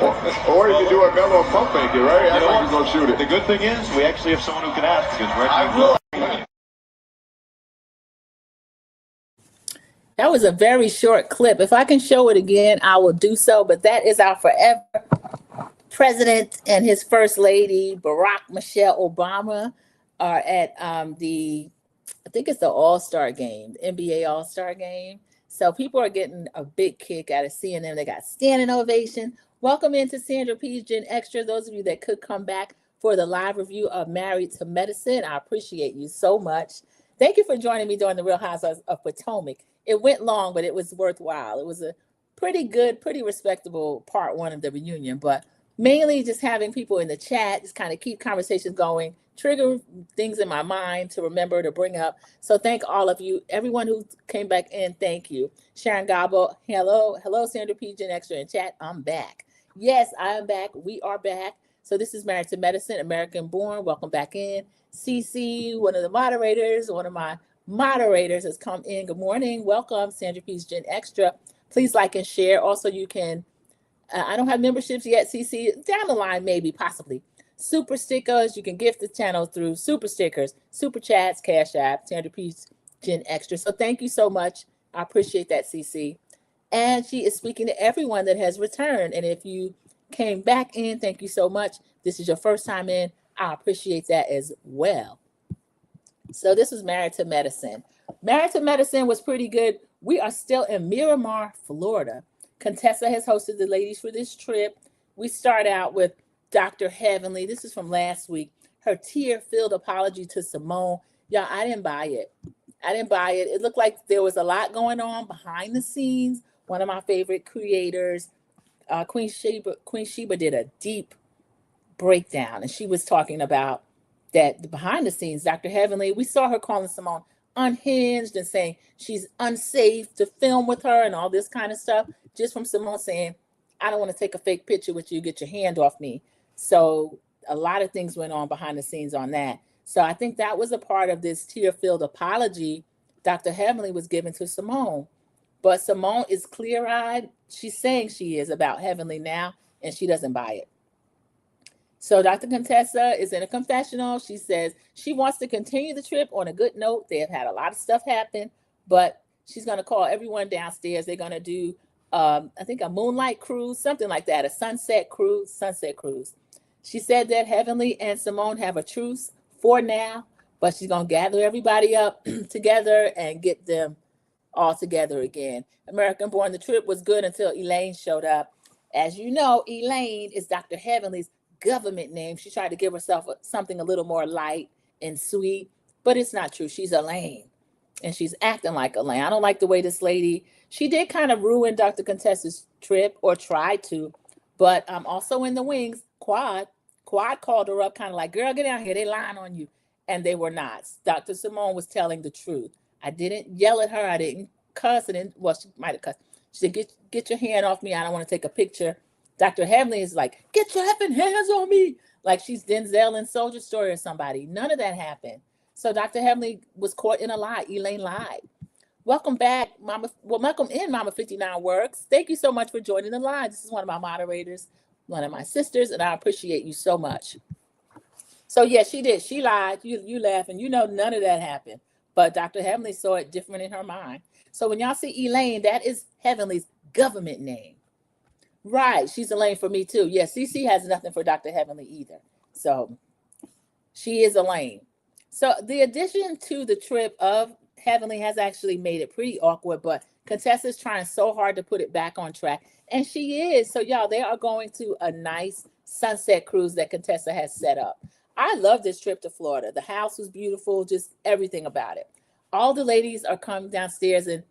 Or you can do a mellow pump fake it, right? Act like you're going to shoot it. The good thing is we actually have someone who can ask because Reggie. That was a very short clip. If I can show it again, I will do so. But that is our forever president and his first lady, Barack Michelle Obama, are at I think it's the All-Star game, the NBA All-Star game. So people are getting a big kick out of seeing them. They got standing ovation. Welcome into Sandra P's Gen Extra. Those of you that could come back for the live review of Married to Medicine, I appreciate you so much. Thank you for joining me during the Real Housewives of Potomac. It went long, but it was worthwhile. It was a pretty good, pretty respectable part one of the reunion, but mainly just having people in the chat, just kind of keep conversations going, trigger things in my mind to remember to bring up. So thank all of you, everyone who came back in, thank you. Sharon Gabo, hello, Sandra P. Gen Extra in chat, I'm back. Yes, I am back, we are back. So this is Married to Medicine, American Born, welcome back in. CC, one of my moderators has come in. Good morning, welcome, Sandra P. Gen Extra. Please like and share. Also, you can, I don't have memberships yet, CC, down the line, maybe, possibly. Super stickers, you can gift the channel through super stickers, super chats, Cash App, Sandra P. Gen Extra. So thank you so much. I appreciate that, CC. And she is speaking to everyone that has returned. And if you came back in, thank you so much. This is your first time in. I appreciate that as well. So this was Married to Medicine. Married to Medicine was pretty good. We are still in Miramar, Florida. Contessa has hosted the ladies for this trip. We start out with Dr. Heavenly. This is from last week. Her tear-filled apology to Simone. Y'all, I didn't buy it. It looked like there was a lot going on behind the scenes. One of my favorite creators, Queen Sheba did a deep breakdown, and she was talking about that behind the scenes, Dr. Heavenly, we saw her calling Simone unhinged and saying she's unsafe to film with her and all this kind of stuff, just from Simone saying, I don't want to take a fake picture with you, get your hand off me. So a lot of things went on behind the scenes on that. So I think that was a part of this tear-filled apology Dr. Heavenly was giving to Simone. But Simone is clear-eyed. She's saying she is about Heavenly now, and she doesn't buy it. So Dr. Contessa is in a confessional. She says she wants to continue the trip on a good note. They have had a lot of stuff happen, but she's going to call everyone downstairs. They're going to do, I think, a moonlight cruise, something like that, a sunset cruise. She said that Heavenly and Simone have a truce for now, but she's going to gather everybody up together and get them all together again. American Born, the trip was good until Elaine showed up. As you know, Elaine is Dr. Heavenly's government name. She tried to give herself something a little more light and sweet, but it's not true. She's Elaine, and she's acting like Elaine. I don't like the way this lady, she did kind of ruin Dr. Contessa's trip, or tried to, but also in the wings, Quad called her up kind of like, girl, get down here. They lying on you. And they were not. Dr. Simone was telling the truth. I didn't yell at her. I didn't cuss. Well, she might have cussed. She said, get your hand off me. I don't want to take a picture. Dr. Heavenly is like, get your effing hands on me. Like she's Denzel in Soldier Story or somebody. None of that happened. So Dr. Heavenly was caught in a lie. Elaine lied. Welcome back, Mama. Well, welcome in, Mama 59 Works. Thank you so much for joining the live. This is one of my moderators, one of my sisters, and I appreciate you so much. So yeah, she did. She lied. You laughing. You know none of that happened. But Dr. Heavenly saw it different in her mind. So when y'all see Elaine, that is Heavenly's government name. Right. She's Elaine for me too. Yeah, CC has nothing for Dr. Heavenly either. So she is Elaine. So the addition to the trip of Heavenly has actually made it pretty awkward, but Contessa's trying so hard to put it back on track. And she is. So y'all, they are going to a nice sunset cruise that Contessa has set up. I love this trip to Florida. The house was beautiful, just everything about it. All the ladies are coming downstairs in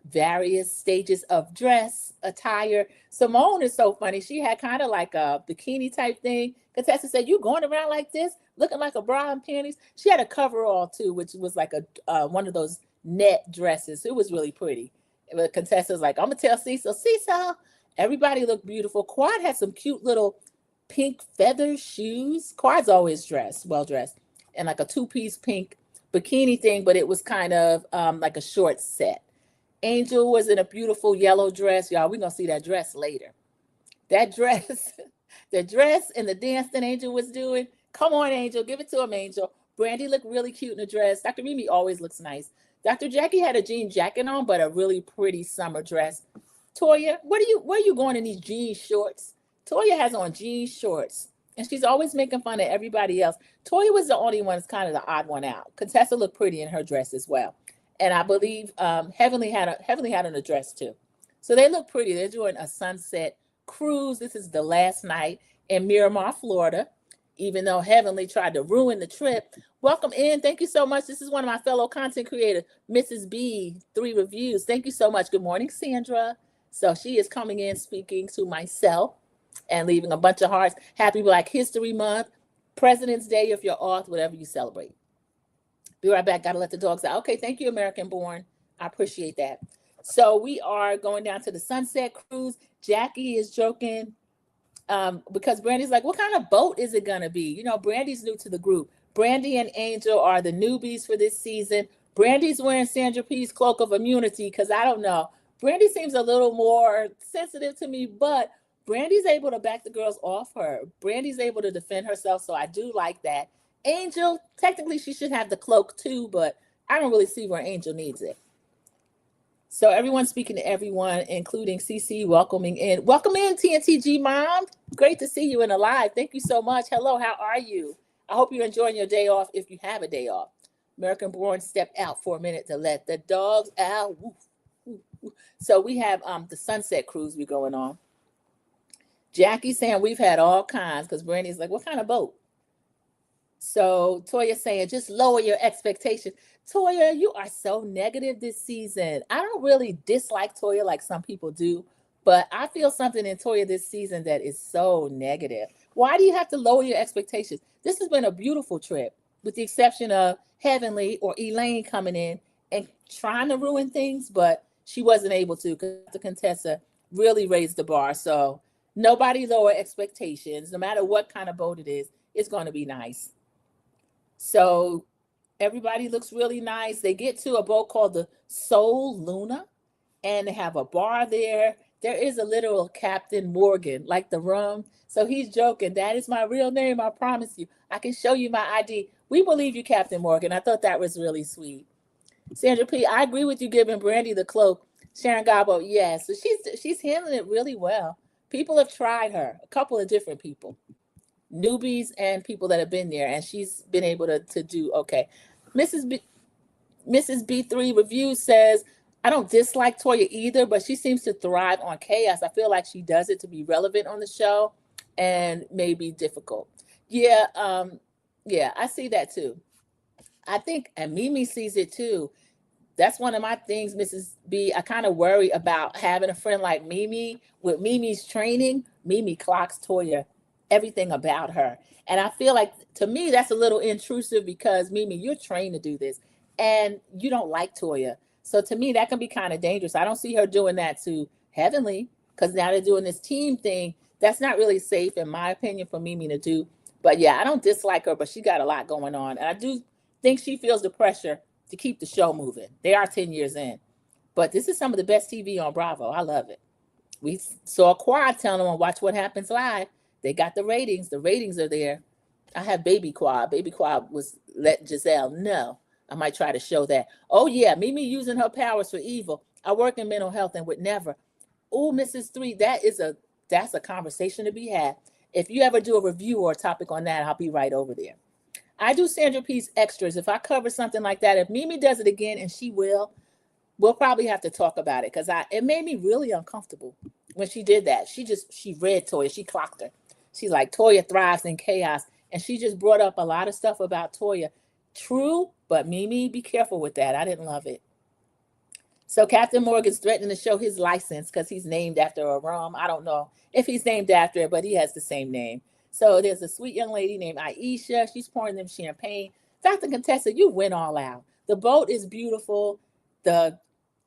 various stages of dress, attire. Simone is so funny. She had kind of like a bikini type thing. Contessa said, you going around like this, looking like a bra and panties? She had a coverall too, which was like a one of those net dresses. It was really pretty. But Contessa's like, I'm going to tell Cecil, everybody looked beautiful. Quad had some cute little pink feather shoes. Quad's always well dressed, and like a two-piece pink bikini thing, but it was kind of like a short set. Angel was in a beautiful yellow dress. Y'all, we're going to see that dress later. That dress, the dress and the dance that Angel was doing. Come on, Angel, give it to him, Angel. Brandy looked really cute in the dress. Dr. Mimi always looks nice. Dr. Jackie had a jean jacket on, but a really pretty summer dress. Toya, where are you going in these jean shorts? Toya has on jean shorts, and she's always making fun of everybody else. Toya was the only one that's kind of the odd one out. Contessa looked pretty in her dress as well, and I believe Heavenly had on a dress too. So they look pretty. They're doing a sunset cruise. This is the last night in Miramar, Florida. Even though Heavenly tried to ruin the trip. Welcome in. Thank you so much. This is one of my fellow content creators, Mrs. B, 3 reviews. Thank you so much. Good morning, Sandra. So she is coming in speaking to myself and leaving a bunch of hearts. Happy Black History Month, President's Day if you're off, whatever you celebrate. Be right back. Gotta let the dogs out. Okay, thank you, American Born. I appreciate that. So we are going down to the Sunset Cruise. Jackie is joking because Brandy's like, what kind of boat is it gonna be? You know, Brandy's new to the group. Brandy and Angel are the newbies for this season. Brandy's wearing Sandra P's cloak of immunity because I don't know. Brandy seems a little more sensitive to me, but Brandy's able to back the girls off her. Brandy's able to defend herself, so I do like that. Angel, technically she should have the cloak too, but I don't really see where Angel needs it. So everyone's speaking to everyone, including CC, welcoming in. Welcome in, TNTG Mom. Great to see you in a live. Thank you so much. Hello, how are you? I hope you're enjoying your day off if you have a day off. American Born stepped out for a minute to let the dogs out. Woo, woo, woo. So we have the Sunset Cruise we're going on. Jackie saying we've had all kinds because Brandy's like, what kind of boat? So Toya saying, just lower your expectations. Toya, you are so negative this season. I don't really dislike Toya like some people do, but I feel something in Toya this season that is so negative. Why do you have to lower your expectations? This has been a beautiful trip, with the exception of Heavenly or Elaine coming in and trying to ruin things, but she wasn't able to because the Contessa really raised the bar. So nobody lower expectations. No matter what kind of boat it is, it's going to be nice. So everybody looks really nice. They get to a boat called the Soul Luna, and they have a bar there. There is a literal Captain Morgan, like the rum. So he's joking. That is my real name. I promise you. I can show you my ID. We believe you, Captain Morgan. I thought that was really sweet. Sandra P, I agree with you giving Brandy the cloak. Sharon Gabo, yes. So she's handling it really well. People have tried her, a couple of different people. Newbies and people that have been there, and she's been able to do okay. Mrs. B3 Review says, I don't dislike Toya either, but she seems to thrive on chaos. I feel like she does it to be relevant on the show and maybe difficult. Yeah, I see that too. I think, and Mimi sees it too. That's one of my things, Mrs. B. I kind of worry about having a friend like Mimi. With Mimi's training, Mimi clocks Toya everything about her. And I feel like, to me, that's a little intrusive because, Mimi, you're trained to do this and you don't like Toya. So to me, that can be kind of dangerous. I don't see her doing that to Heavenly because now they're doing this team thing. That's not really safe, in my opinion, for Mimi to do. But yeah, I don't dislike her, but she got a lot going on. And I do think she feels the pressure to keep the show moving. They are 10 years in. But this is some of the best TV on Bravo. I love it. We saw Quad telling them, watch what happens live. They got the ratings. The ratings are there. I have Baby Quad. Baby Quad was let Giselle know. I might try to show that. Oh, yeah, Mimi using her powers for evil. I work in mental health and would never. Oh, Mrs. 3, that's a conversation to be had. If you ever do a review or a topic on that, I'll be right over there. I do Sandra P's extras. If I cover something like that, if Mimi does it again, and she will, we'll probably have to talk about it because it made me really uncomfortable when she did that. She read Toya. She clocked her. She's like, Toya thrives in chaos. And she just brought up a lot of stuff about Toya. True, but Mimi, be careful with that. I didn't love it. So Captain Morgan's threatening to show his license because he's named after a rum. I don't know if he's named after it, but he has the same name. So there's a sweet young lady named Aisha. She's pouring them champagne. Dr. Contessa, you went all out. The boat is beautiful.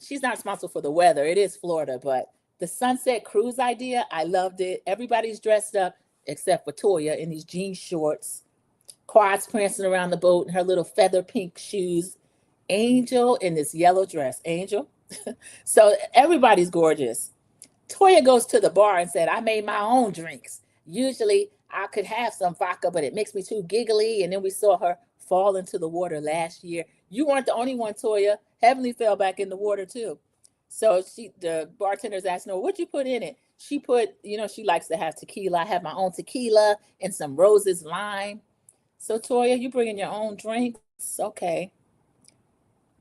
She's not responsible for the weather. It is Florida, but the sunset cruise idea, I loved it. Everybody's dressed up except for Toya in these jean shorts. Quad's prancing around the boat in her little feather pink shoes. Angel in this yellow dress. Angel. So everybody's gorgeous. Toya goes to the bar and said, I made my own drinks. Usually I could have some vodka, but it makes me too giggly. And then we saw her fall into the water last year. You weren't the only one, Toya. Heavenly fell back in the water too. So the bartender's asking her, what'd you put in it? She put, she likes to have tequila. I have my own tequila and some roses, lime. So Toya, you bringing your own drinks? Okay.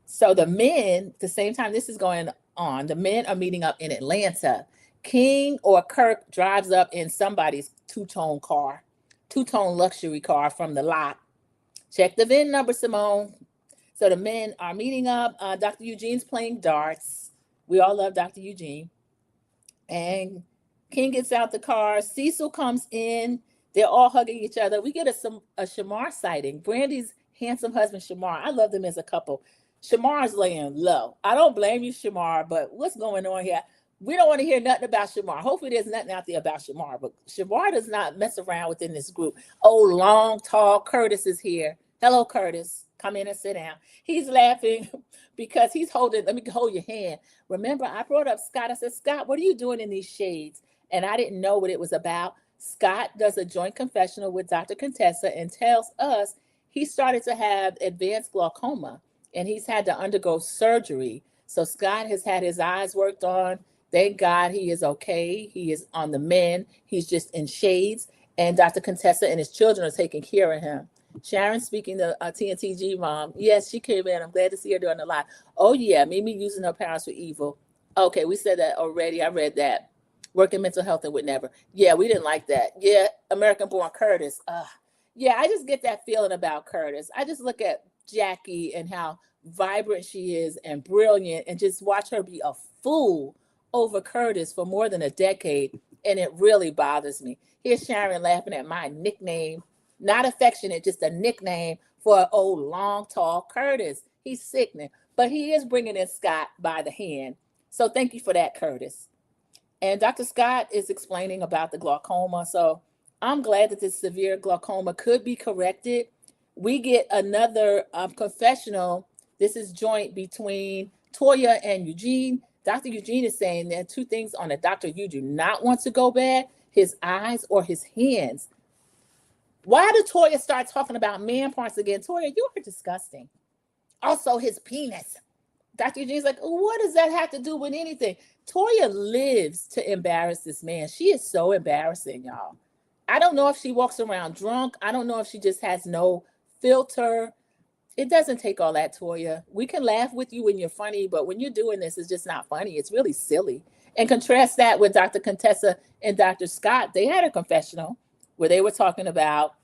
So the men, the same time this is going on, the men are meeting up in Atlanta. King or Kirk drives up in somebody's two-tone luxury car from the lot. Check the VIN number, Simone. So the men are meeting up. Dr. Eugene's playing darts. We all love Dr. Eugene. And King gets out the car. Cecil comes in. They're all hugging each other. We get a Shamar sighting. Brandy's handsome husband, Shamar. I love them as a couple. Shamar's laying low. I don't blame you, Shamar, but what's going on here? We don't want to hear nothing about Shamar. Hopefully there's nothing out there about Shamar, but Shamar does not mess around within this group. Oh, long, tall Curtis is here. Hello, Curtis. Come in and sit down. He's laughing because he's holding, let me hold your hand. Remember, I brought up Scott. I said, Scott, what are you doing in these shades? And I didn't know what it was about. Scott does a joint confessional with Dr. Contessa and tells us he started to have advanced glaucoma and he's had to undergo surgery. So Scott has had his eyes worked on. Thank God he is okay. He is on the mend. He's just in shades. And Dr. Contessa and his children are taking care of him. Sharon speaking to TNTG mom. Yes, she came in. I'm glad to see her doing a lot. Oh, yeah. Mimi using her parents for evil. Okay, we said that already. I read that. Working mental health and would never. Yeah, we didn't like that. Yeah, American born Curtis. Yeah, I just get that feeling about Curtis. I just look at Jackie and how vibrant she is and brilliant and just watch her be a fool over Curtis for more than a decade. And it really bothers me. Here's Sharon laughing at my nickname. Not affectionate, just a nickname for an old, long, tall Curtis. He's sickening. But he is bringing in Scott by the hand. So thank you for that, Curtis. And Dr. Scott is explaining about the glaucoma. So I'm glad that this severe glaucoma could be corrected. We get another confessional. This is joint between Toya and Eugene. Dr. Eugene is saying there are two things on it. Dr. You do not want to go bad, his eyes or his hands. Why did Toya start talking about man parts again? Toya, you are disgusting. Also, his penis. Dr. Eugene's like, what does that have to do with anything? Toya lives to embarrass this man. She is so embarrassing, y'all. I don't know if she walks around drunk. I don't know if she just has no filter. It doesn't take all that, Toya. We can laugh with you when you're funny, but when you're doing this, it's just not funny. It's really silly. And contrast that with Dr. Contessa and Dr. Scott. They had a confessional where they were talking about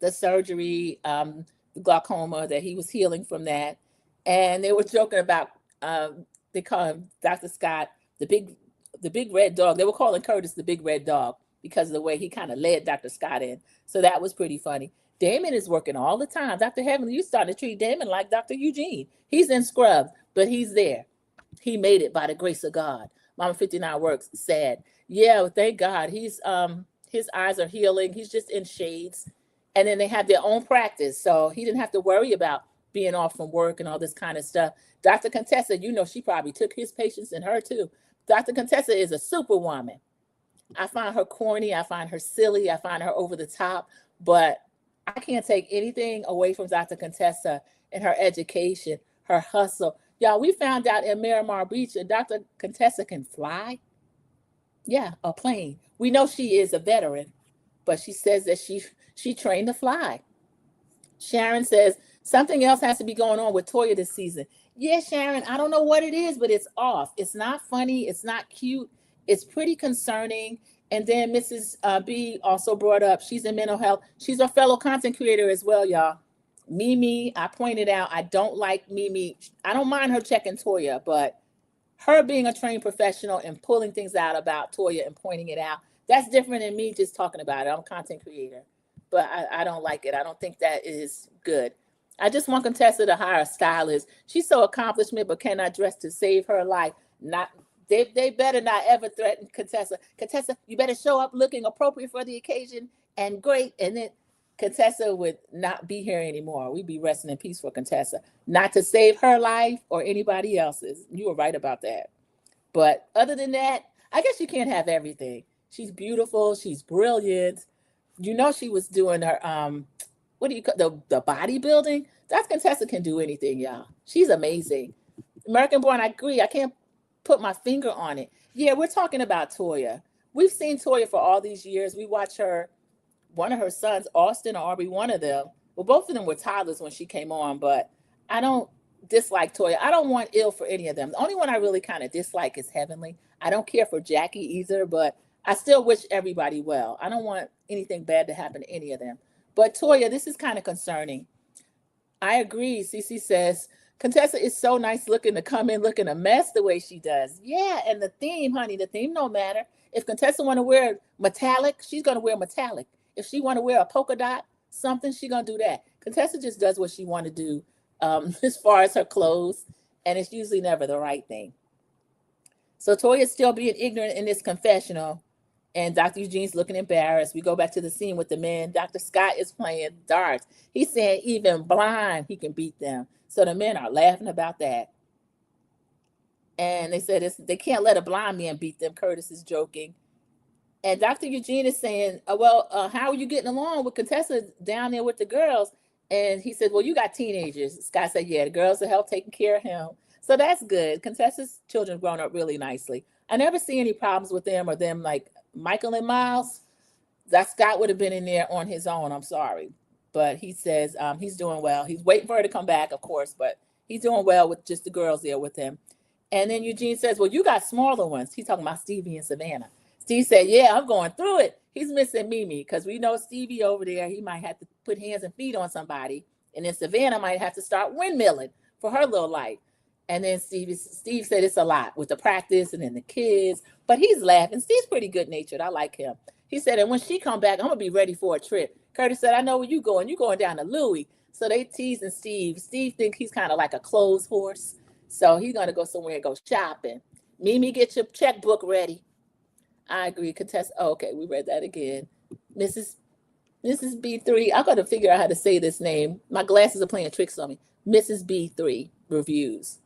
the surgery, the glaucoma, that he was healing from that. And they were joking about, they call him Dr. Scott, the big red dog. They were calling Curtis the big red dog because of the way he kind of led Dr. Scott in. So that was pretty funny. Damon is working all the time. Dr. Heavenly, you starting to treat Damon like Dr. Eugene. He's in scrubs, but he's there. He made it by the grace of God. Mama 59 works, sad. Yeah, thank God. He's his eyes are healing. He's just in shades. And then they have their own practice. So he didn't have to worry about being off from work and all this kind of stuff. Dr. Contessa, she probably took his patients and her too. Dr. Contessa is a superwoman. I find her corny. I find her silly. I find her over the top. But I can't take anything away from Dr. Contessa and her education, her hustle. Y'all, we found out in Miramar Beach that Dr. Contessa can fly. Yeah, a plane. We know she is a veteran, but she says that she trained to fly. Sharon says something else has to be going on with Toya this season. Yeah, Sharon, I don't know what it is, but it's off. It's not funny. It's not cute. It's pretty concerning. And then Mrs. B also brought up, she's in mental health. She's a fellow content creator as well, y'all. Mimi, I pointed out, I don't like Mimi. I don't mind her checking Toya, but her being a trained professional and pulling things out about Toya and pointing it out, that's different than me just talking about it. I'm a content creator, but I don't like it. I don't think that is good. I just want Contessa to hire a stylist. She's so accomplished, but cannot dress to save her life. They better not ever threaten Contessa. Contessa, you better show up looking appropriate for the occasion and great. And then Contessa would not be here anymore. We'd be resting in peace for Contessa. Not to save her life or anybody else's. You were right about that. But other than that, I guess you can't have everything. She's beautiful. She's brilliant. You know, she was doing her what do you call the bodybuilding? That Contessa can do anything, y'all. She's amazing. American Born, I agree. I can't put my finger on it. Yeah, we're talking about Toya. We've seen Toya for all these years. We watch her, one of her sons, Austin or Aubrey, one of them. Well, both of them were toddlers when she came on, but I don't dislike Toya. I don't want ill for any of them. The only one I really kind of dislike is Heavenly. I don't care for Jackie either, but I still wish everybody well. I don't want anything bad to happen to any of them. But Toya, this is kind of concerning. I agree. Cece says Contessa is so nice looking to come in looking a mess the way she does. Yeah, and the theme, honey, the theme don't matter. If Contessa want to wear metallic, she's gonna wear metallic. If she want to wear a polka dot something, she gonna do that. Contessa just does what she want to do as far as her clothes, and it's usually never the right thing. So Toya's still being ignorant in this confessional, and Dr. Eugene's looking embarrassed. We go back to the scene with the men. Dr. Scott is playing darts. He's saying even blind, he can beat them. So the men are laughing about that. And they said they can't let a blind man beat them. Curtis is joking. And Dr. Eugene is saying, how are you getting along with Contessa down there with the girls? And he said, well, you got teenagers. Scott said, yeah, the girls will help taking care of him. So that's good. Contessa's children grown up really nicely. I never see any problems with them or them like Michael and Miles. That Scott would have been in there on his own. I'm sorry. But he says he's doing well. He's waiting for her to come back, of course, but he's doing well with just the girls there with him. And then Eugene says, well, you got smaller ones. He's talking about Stevie and Savannah. Steve said, yeah, I'm going through it. He's missing Mimi because we know Stevie over there, he might have to put hands and feet on somebody. And then Savannah might have to start windmilling for her little life. And then Steve said it's a lot with the practice and then the kids. But he's laughing. Steve's pretty good natured. I like him. He said, and when she come back, I'm going to be ready for a trip. Curtis said, I know where you going. You going down to Louis. So they teasing Steve. Steve thinks he's kind of like a clothes horse. So he's going to go somewhere and go shopping. Mimi, get your checkbook ready. I agree. Contessa. Oh, okay, we read that again. Mrs. B3. I'm going to figure out how to say this name. My glasses are playing tricks on me. Mrs. B3 reviews.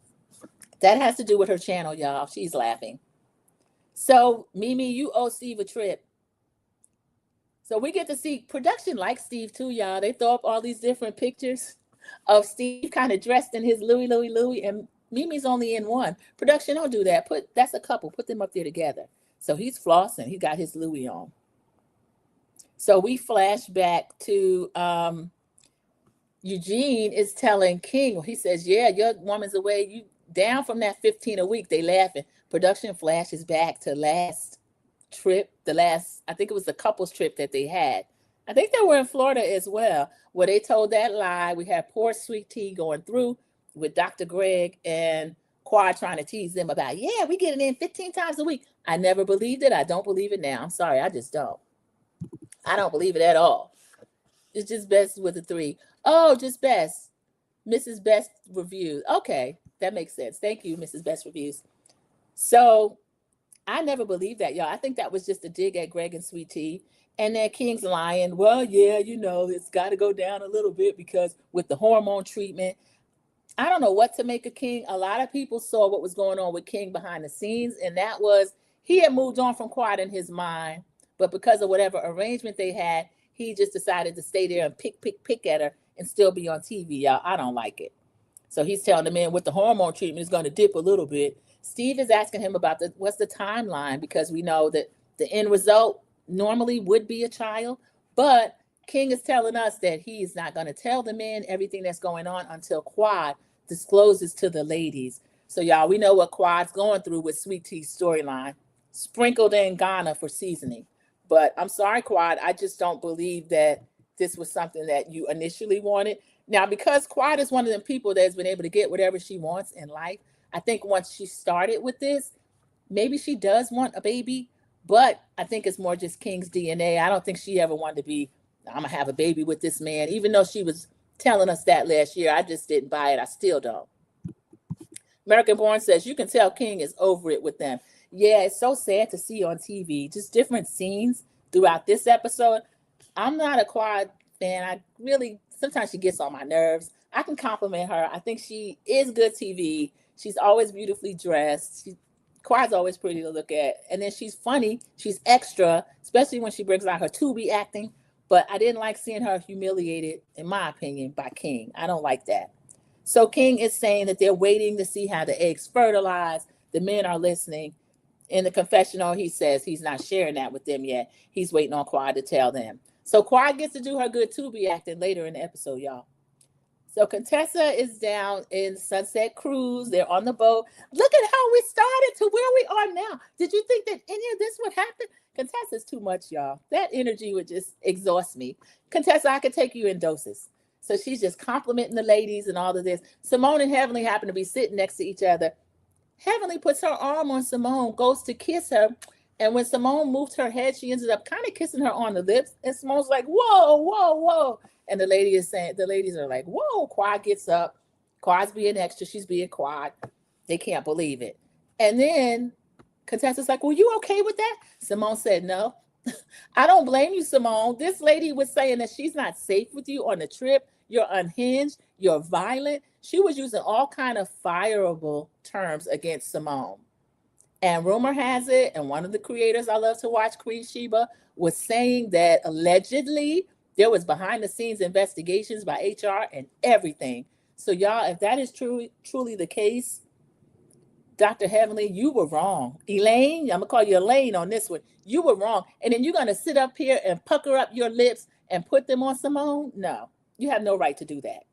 That has to do with her channel, y'all. She's laughing. So, Mimi, you owe Steve a trip. So we get to see production like Steve too, y'all. They throw up all these different pictures of Steve kind of dressed in his Louis, and Mimi's only in one. Production, don't do that. That's a couple. Put them up there together. So he's flossing. He got his Louis on. So we flash back to Eugene is telling King. He says, yeah, your woman's away. You down from that 15 a week. They laughing. Production flashes back to last trip. I think it was the couples trip that they had. I think they were in Florida as well, where they told that lie. We had poor Sweet Tea going through with Dr. Greg and Quad trying to tease them about, yeah, we get it in 15 times a week. I never believed it. I don't believe it now. I'm sorry. I just don't. I don't believe it at all. It's just best with a 3. Oh, just best. Mrs. Best reviews. Okay, that makes sense. Thank you, Mrs. Best reviews. So I never believed that, y'all. I think that was just a dig at Greg and Sweet Tea. And then King's lying. Well, yeah, it's got to go down a little bit because with the hormone treatment, I don't know what to make of King. A lot of people saw what was going on with King behind the scenes, and that was he had moved on from Quad in his mind, but because of whatever arrangement they had, he just decided to stay there and pick at her and still be on TV, y'all. I don't like it. So he's telling the man with the hormone treatment is going to dip a little bit. Steve is asking him about what's the timeline, because we know that the end result normally would be a child, but King is telling us that he is not going to tell the men everything that's going on until Quad discloses to the ladies. So y'all, we know what Quad's going through with Sweet Tea's storyline, sprinkled in Ghana for seasoning. But I'm sorry, Quad, I just don't believe that this was something that you initially wanted. Now, because Quad is one of them people that's been able to get whatever she wants in life, I think once she started with this, maybe she does want a baby, but I think it's more just King's DNA. I don't think she ever wanted to be, I'm going to have a baby with this man, even though she was telling us that last year. I just didn't buy it. I still don't. American Born says, you can tell King is over it with them. Yeah, it's so sad to see on TV, just different scenes throughout this episode. I'm not a Quad fan. I really, sometimes she gets on my nerves. I can compliment her. I think she is good TV. She's always beautifully dressed. Quad's always pretty to look at. And then she's funny. She's extra, especially when she brings out her Tubi acting. But I didn't like seeing her humiliated, in my opinion, by King. I don't like that. So King is saying that they're waiting to see how the eggs fertilize. The men are listening. In the confessional, he says he's not sharing that with them yet. He's waiting on Quad to tell them. So Quad gets to do her good Tubi acting later in the episode, y'all. So Contessa is down in Sunset Cruise. They're on the boat. Look at how we started to where we are now. Did you think that any of this would happen? Contessa's too much, y'all. That energy would just exhaust me. Contessa, I could take you in doses. So she's just complimenting the ladies and all of this. Simone and Heavenly happen to be sitting next to each other. Heavenly puts her arm on Simone, goes to kiss her. And when Simone moved her head, she ended up kind of kissing her on the lips. And Simone's like, whoa, whoa, whoa. And the ladies are like, whoa. Quad gets up. Quad's being extra. She's being Quad. They can't believe it. And then Contessa's like, well, you okay with that? Simone said, no. I don't blame you, Simone. This lady was saying that she's not safe with you on the trip. You're unhinged. You're violent. She was using all kind of fireable terms against Simone. And rumor has it, and one of the creators I love to watch, Queen Sheba, was saying that allegedly there was behind the scenes investigations by HR and everything. So y'all, if that is truly the case, Dr. Heavenly, you were wrong. Elaine, I'm gonna call you Elaine on this one. You were wrong. And then you're gonna sit up here and pucker up your lips and put them on Simone? No, you have no right to do that.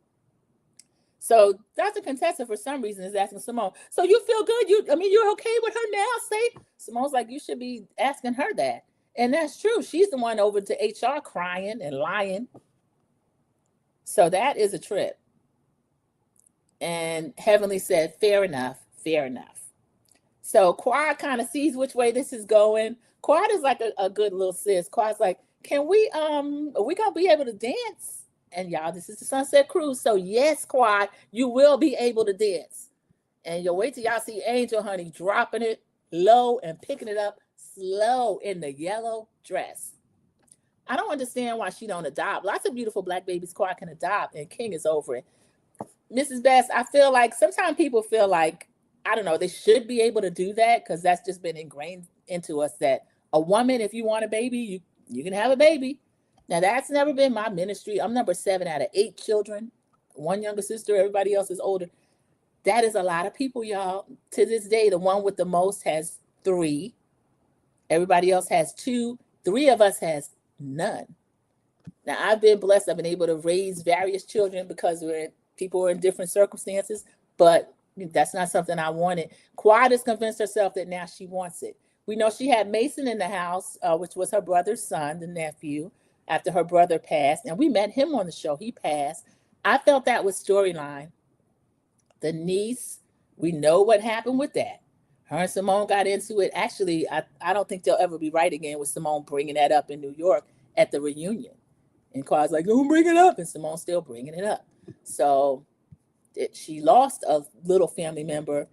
So Dr. Contessa, for some reason, is asking Simone, so you feel good? You're okay with her now, safe? Simone's like, you should be asking her that. And that's true. She's the one over to HR crying and lying. So that is a trip. And Heavenly said, fair enough, fair enough. So Quad kind of sees which way this is going. Quad is like a good little sis. Quad's like, are we gonna be able to dance? And y'all, this is the Sunset Cruise. So yes, Quad, you will be able to dance. And you'll wait till y'all see Angel, honey, dropping it low and picking it up slow in the yellow dress. I don't understand why she don't adopt. Lots of beautiful black babies Quad can adopt, and King is over it. Mrs. Best, I feel like sometimes people feel like, I don't know, they should be able to do that because that's just been ingrained into us that a woman, if you want a baby, you can have a baby. Now, that's never been my ministry. I'm number 7 out of 8 children, 1 younger sister, everybody else is older. That is a lot of people, y'all. To this day, the one with the most has 3. Everybody else has 2. 3 of us has none. Now, I've been blessed. I've been able to raise various children because people are in different circumstances, but that's not something I wanted. Quad has convinced herself that now she wants it. We know she had Mason in the house, which was her brother's son, the nephew, after her brother passed. And we met him on the show. He passed. I felt that was storyline. The niece, we know what happened with that. Her and Simone got into it. Actually, I don't think they'll ever be right again with Simone bringing that up in New York at the reunion. And Quad's like, don't bring it up. And Simone's still bringing it up. So she lost a little family member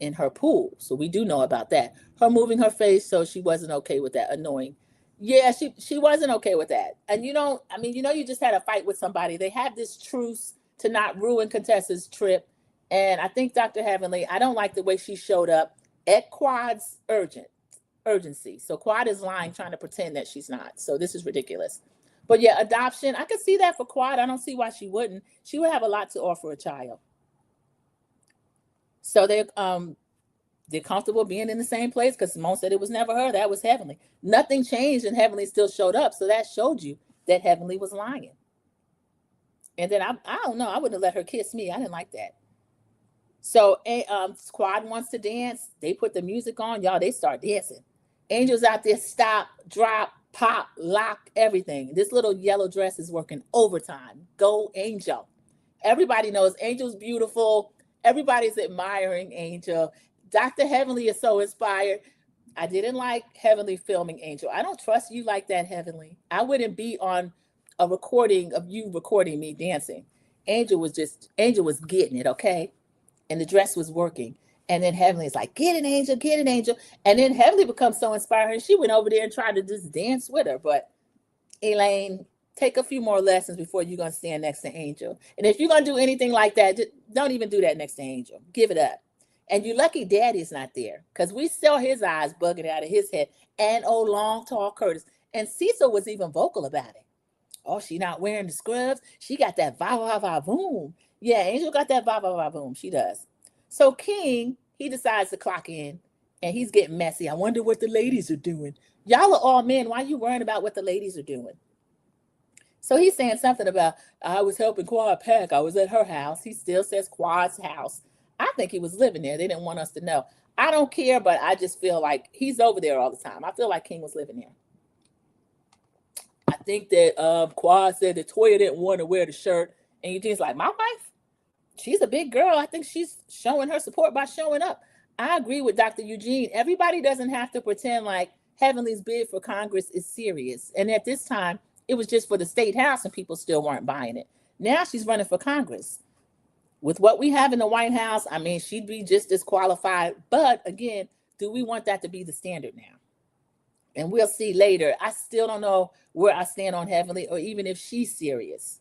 in her pool. So we do know about that. Her moving her face, so she wasn't okay with that. Annoying. Yeah, she wasn't okay with that. And you just had a fight with somebody. They had this truce to not ruin Contessa's trip. And I think Dr. Heavenly, I don't like the way she showed up at Quad's urgency. So Quad is lying, trying to pretend that she's not. So this is ridiculous. But yeah, adoption, I could see that for Quad. I don't see why she wouldn't. She would have a lot to offer a child. So they're comfortable being in the same place because Simone said it was never her. That was Heavenly. Nothing changed and Heavenly still showed up. So that showed you that Heavenly was lying. And then I don't know. I wouldn't have let her kiss me. I didn't like that. So Quad wants to dance. They put the music on. Y'all, they start dancing. Angel's out there, stop, drop, pop, lock, everything. This little yellow dress is working overtime. Go Angel. Everybody knows Angel's beautiful. Everybody's admiring Angel. Dr. Heavenly is so inspired. I didn't like Heavenly filming Angel. I don't trust you like that, Heavenly. I wouldn't be on a recording of you recording me dancing. Angel was getting it, okay? And the dress was working. And then Heavenly's like, get it, Angel, get it, Angel. And then Heavenly becomes so inspired. She went over there and tried to just dance with her. But Elaine, take a few more lessons before you're going to stand next to Angel. And if you're going to do anything like that, don't even do that next to Angel. Give it up. And you lucky Daddy's not there, because we saw his eyes bugging out of his head. And oh, long, tall Curtis. And Cecil was even vocal about it. Oh, she not wearing the scrubs. She got that va va va boom. Yeah, Angel got that va va va boom. She does. So King, he decides to clock in, and he's getting messy. I wonder what the ladies are doing. Y'all are all men. Why are you worrying about what the ladies are doing? So he's saying something about, I was helping Quad pack. I was at her house. He still says Quad's house. I think he was living there. They didn't want us to know. I don't care, but I just feel like he's over there all the time. I feel like King was living there. I think that Quad said that Toya didn't want to wear the shirt. And Eugene's like, my wife? She's a big girl. I think she's showing her support by showing up. I agree with Dr. Eugene. Everybody doesn't have to pretend like Heavenly's bid for Congress is serious. And at this time, it was just for the state house and people still weren't buying it. Now she's running for Congress. With what we have in the White House, I mean, she'd be just as qualified. But again, do we want that to be the standard now? And we'll see later. I still don't know where I stand on Heavenly or even if she's serious.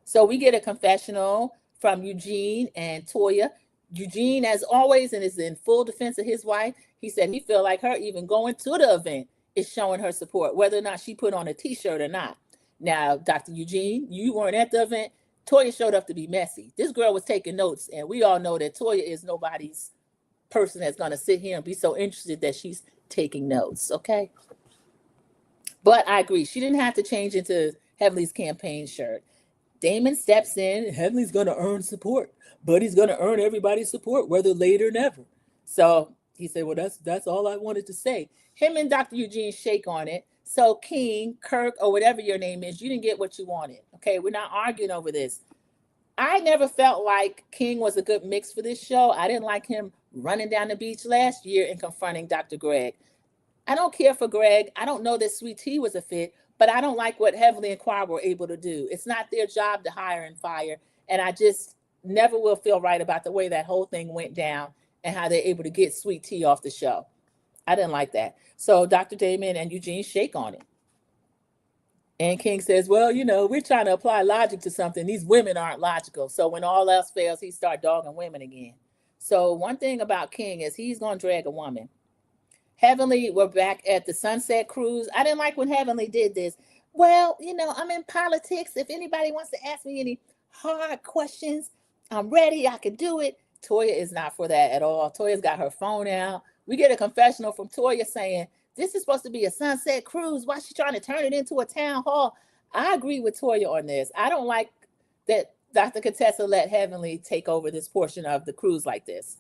So we get a confessional from Eugene and Toya. Eugene, as always, and is in full defense of his wife. He said he felt like her even going to the event is showing her support, whether or not she put on a t-shirt or not. Now, Dr. Eugene, you weren't at the event. Toya showed up to be messy. This girl was taking notes, and we all know that Toya is nobody's person that's going to sit here and be so interested that she's taking notes, okay? But I agree. She didn't have to change into Heavenly's campaign shirt. Damon steps in. Heavenly's going to earn support, but he's going to earn everybody's support, whether late or never. So he said, well, that's all I wanted to say. Him and Dr. Eugene shake on it. So King, Kirk, or whatever your name is, you didn't get what you wanted. Okay, we're not arguing over this. I never felt like King was a good mix for this show. I didn't like him running down the beach last year and confronting Dr. Greg. I don't care for Greg. I don't know that Sweet Tea was a fit, but I don't like what Heavenly and Quad were able to do. It's not their job to hire and fire. And I just never will feel right about the way that whole thing went down and how they're able to get Sweet Tea off the show. I didn't like that. So Dr. Damon and Eugene shake on it. And King says, well, you know, we're trying to apply logic to something. These women aren't logical. So when all else fails, he start dogging women again. So one thing about King is he's going to drag a woman. Heavenly, we're back at the Sunset Cruise. I didn't like when Heavenly did this. Well, you know, I'm in politics. If anybody wants to ask me any hard questions, I'm ready. I can do it. Toya is not for that at all. Toya's got her phone out. We get a confessional from Toya saying, this is supposed to be a sunset cruise. Why is she trying to turn it into a town hall? I agree with Toya on this. I don't like that Dr. Contessa let Heavenly take over this portion of the cruise like this.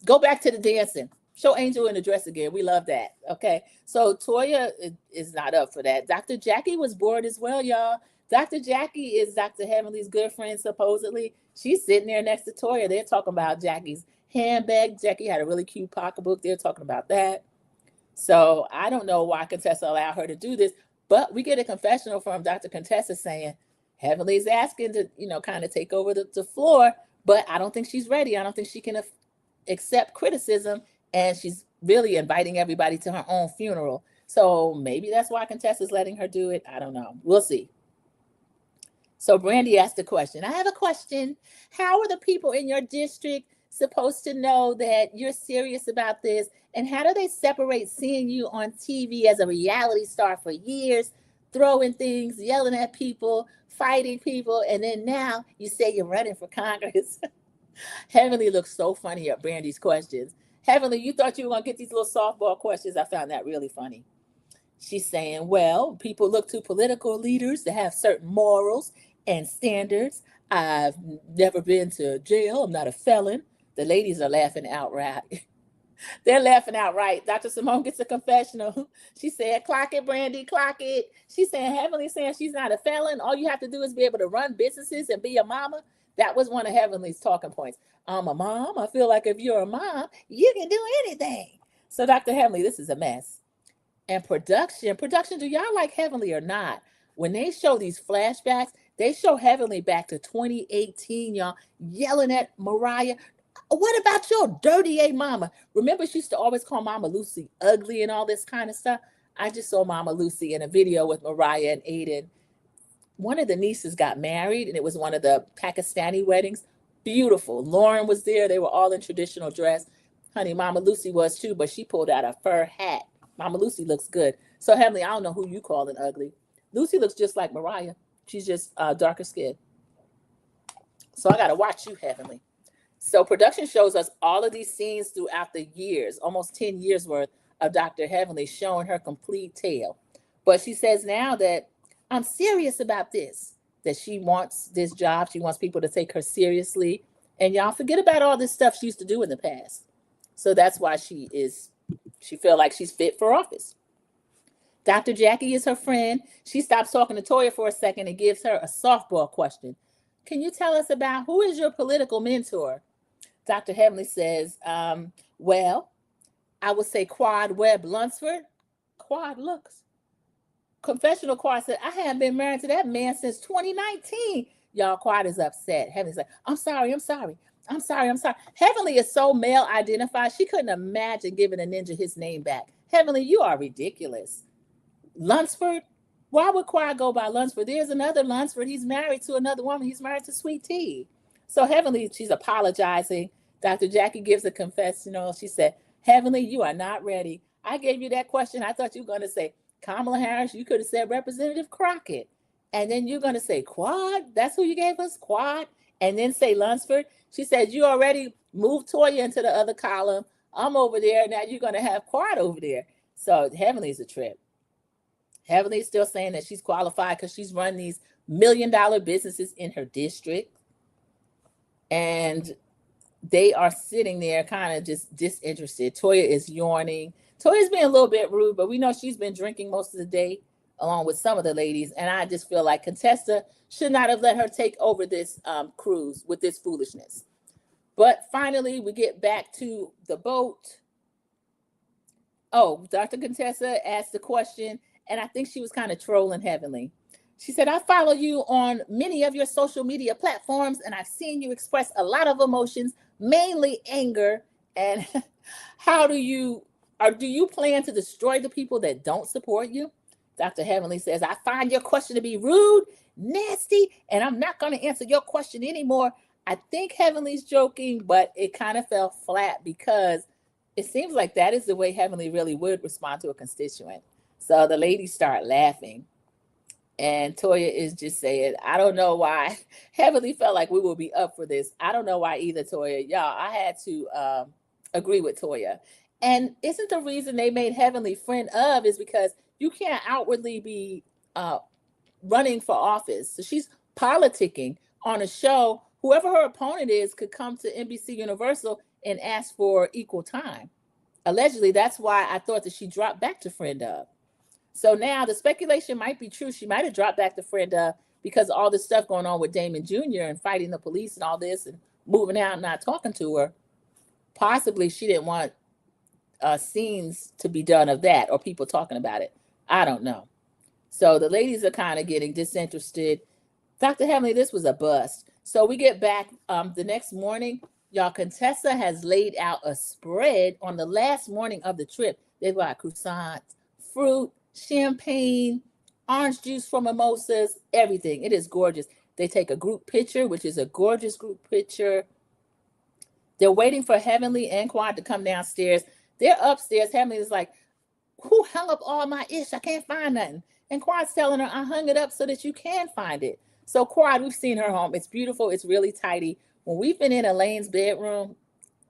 Go back to the dancing. Show Angel in the dress again. We love that. Okay. So Toya is not up for that. Dr. Jackie was bored as well, y'all. Dr. Jackie is Dr. Heavenly's good friend, supposedly. She's sitting there next to Toya. They're talking about Jackie's handbag. Jackie had a really cute pocketbook. They're talking about that. So I don't know why Contessa allowed her to do this, but we get a confessional from Dr. Contessa saying Heavenly's asking to, you know, kind of take over the floor, but I don't think she's ready. I don't think she can accept criticism, and she's really inviting everybody to her own funeral. So maybe that's why Contessa's letting her do it. I don't know. We'll see. So Brandy asked a question. I have a question. How are the people in your district supposed to know that you're serious about this? And how do they separate seeing you on TV as a reality star for years, throwing things, yelling at people, fighting people, and then now you say you're running for Congress? Heavenly looks so funny at Brandy's questions. Heavenly, you thought you were going to get these little softball questions. I found that really funny. She's saying, well, people look to political leaders to have certain morals and standards. I've never been to jail. I'm not a felon. The ladies are laughing outright. They're laughing outright. Dr. Simone gets a confessional. She said, clock it, Brandy, clock it. She's saying, Heavenly saying she's not a felon. All you have to do is be able to run businesses and be a mama. That was one of Heavenly's talking points. I'm a mom. I feel like if you're a mom, you can do anything. So Dr. Heavenly, this is a mess. And production, do y'all like Heavenly or not? When they show these flashbacks, they show Heavenly back to 2018, y'all, yelling at Mariah. What about your dirty A mama? Remember, she used to always call Mama Lucy ugly and all this kind of stuff. I just saw Mama Lucy in a video with Mariah and Aiden. One of the nieces got married, and it was one of the Pakistani weddings. Beautiful. Lauren was there. They were all in traditional dress. Honey, Mama Lucy was too, but she pulled out a fur hat. Mama Lucy looks good. So Heavenly, I don't know who you calling ugly. Lucy looks just like Mariah. She's just darker skinned. So I got to watch you, Heavenly. So production shows us all of these scenes throughout the years, almost 10 years worth of Dr. Heavenly showing her complete tale. But she says now that I'm serious about this, that she wants this job. She wants people to take her seriously. And y'all forget about all this stuff she used to do in the past. So that's why she feel like she's fit for office. Dr. Jackie is her friend. She stops talking to Toya for a second and gives her a softball question. Can you tell us about who is your political mentor? Dr. Heavenly says, well, I would say Quad Webb Lunsford. Quad looks. Confessional Quad said, I haven't been married to that man since 2019. Y'all, Quad is upset. Heavenly's like, I'm sorry. Heavenly is so male identified, she couldn't imagine giving a ninja his name back. Heavenly, you are ridiculous. Lunsford? Why would Quad go by Lunsford? There's another Lunsford. He's married to another woman. He's married to Sweet Tea. So Heavenly, she's apologizing. Dr. Jackie gives a confessional. She said, Heavenly, you are not ready. I gave you that question. I thought you were going to say Kamala Harris. You could have said Representative Crockett. And then you're going to say Quad. That's who you gave us, Quad. And then say Lunsford. She said, you already moved Toya into the other column. I'm over there. Now you're going to have Quad over there. So Heavenly's a trip. Heavenly's still saying that she's qualified because she's run these $1 million businesses in her district. And they are sitting there kind of just disinterested. Toya is yawning. Toya's being a little bit rude, but we know she's been drinking most of the day along with some of the ladies. And I just feel like Contessa should not have let her take over this cruise with this foolishness. But finally, we get back to the boat. Oh, Dr. Contessa asked the question, and I think she was kind of trolling Heavenly. She said, I follow you on many of your social media platforms, and I've seen you express a lot of emotions, mainly anger. And do you plan to destroy the people that don't support you? Dr. Heavenly says, I find your question to be rude, nasty, and I'm not going to answer your question anymore. I think Heavenly's joking, but it kind of fell flat because it seems like that is the way Heavenly really would respond to a constituent. So the ladies start laughing. And Toya is just saying, I don't know why. Heavenly felt like we will be up for this. I don't know why either, Toya. Y'all, I had to agree with Toya. And isn't the reason they made Heavenly friend of is because you can't outwardly be running for office. So she's politicking on a show. Whoever her opponent is could come to NBC Universal and ask for equal time. Allegedly, that's why I thought that she dropped back to friend of. So now the speculation might be true. She might have dropped back to friend because of all this stuff going on with Damon Jr. and fighting the police and all this and moving out and not talking to her. Possibly she didn't want scenes to be done of that or people talking about it. I don't know. So the ladies are kind of getting disinterested. Dr. Heavenly, this was a bust. So we get back the next morning. Y'all, Contessa has laid out a spread on the last morning of the trip. They've got croissants, fruit, champagne, orange juice for mimosas, everything. It is gorgeous. They take a group picture, which is a gorgeous group picture. They're waiting for Heavenly and Quad to come downstairs. They're upstairs. Heavenly is like, who hung up all my ish? I can't find nothing. And Quad's telling her, I hung it up so that you can find it. So Quad, we've seen her home. It's beautiful. It's really tidy. When we've been in Elaine's bedroom,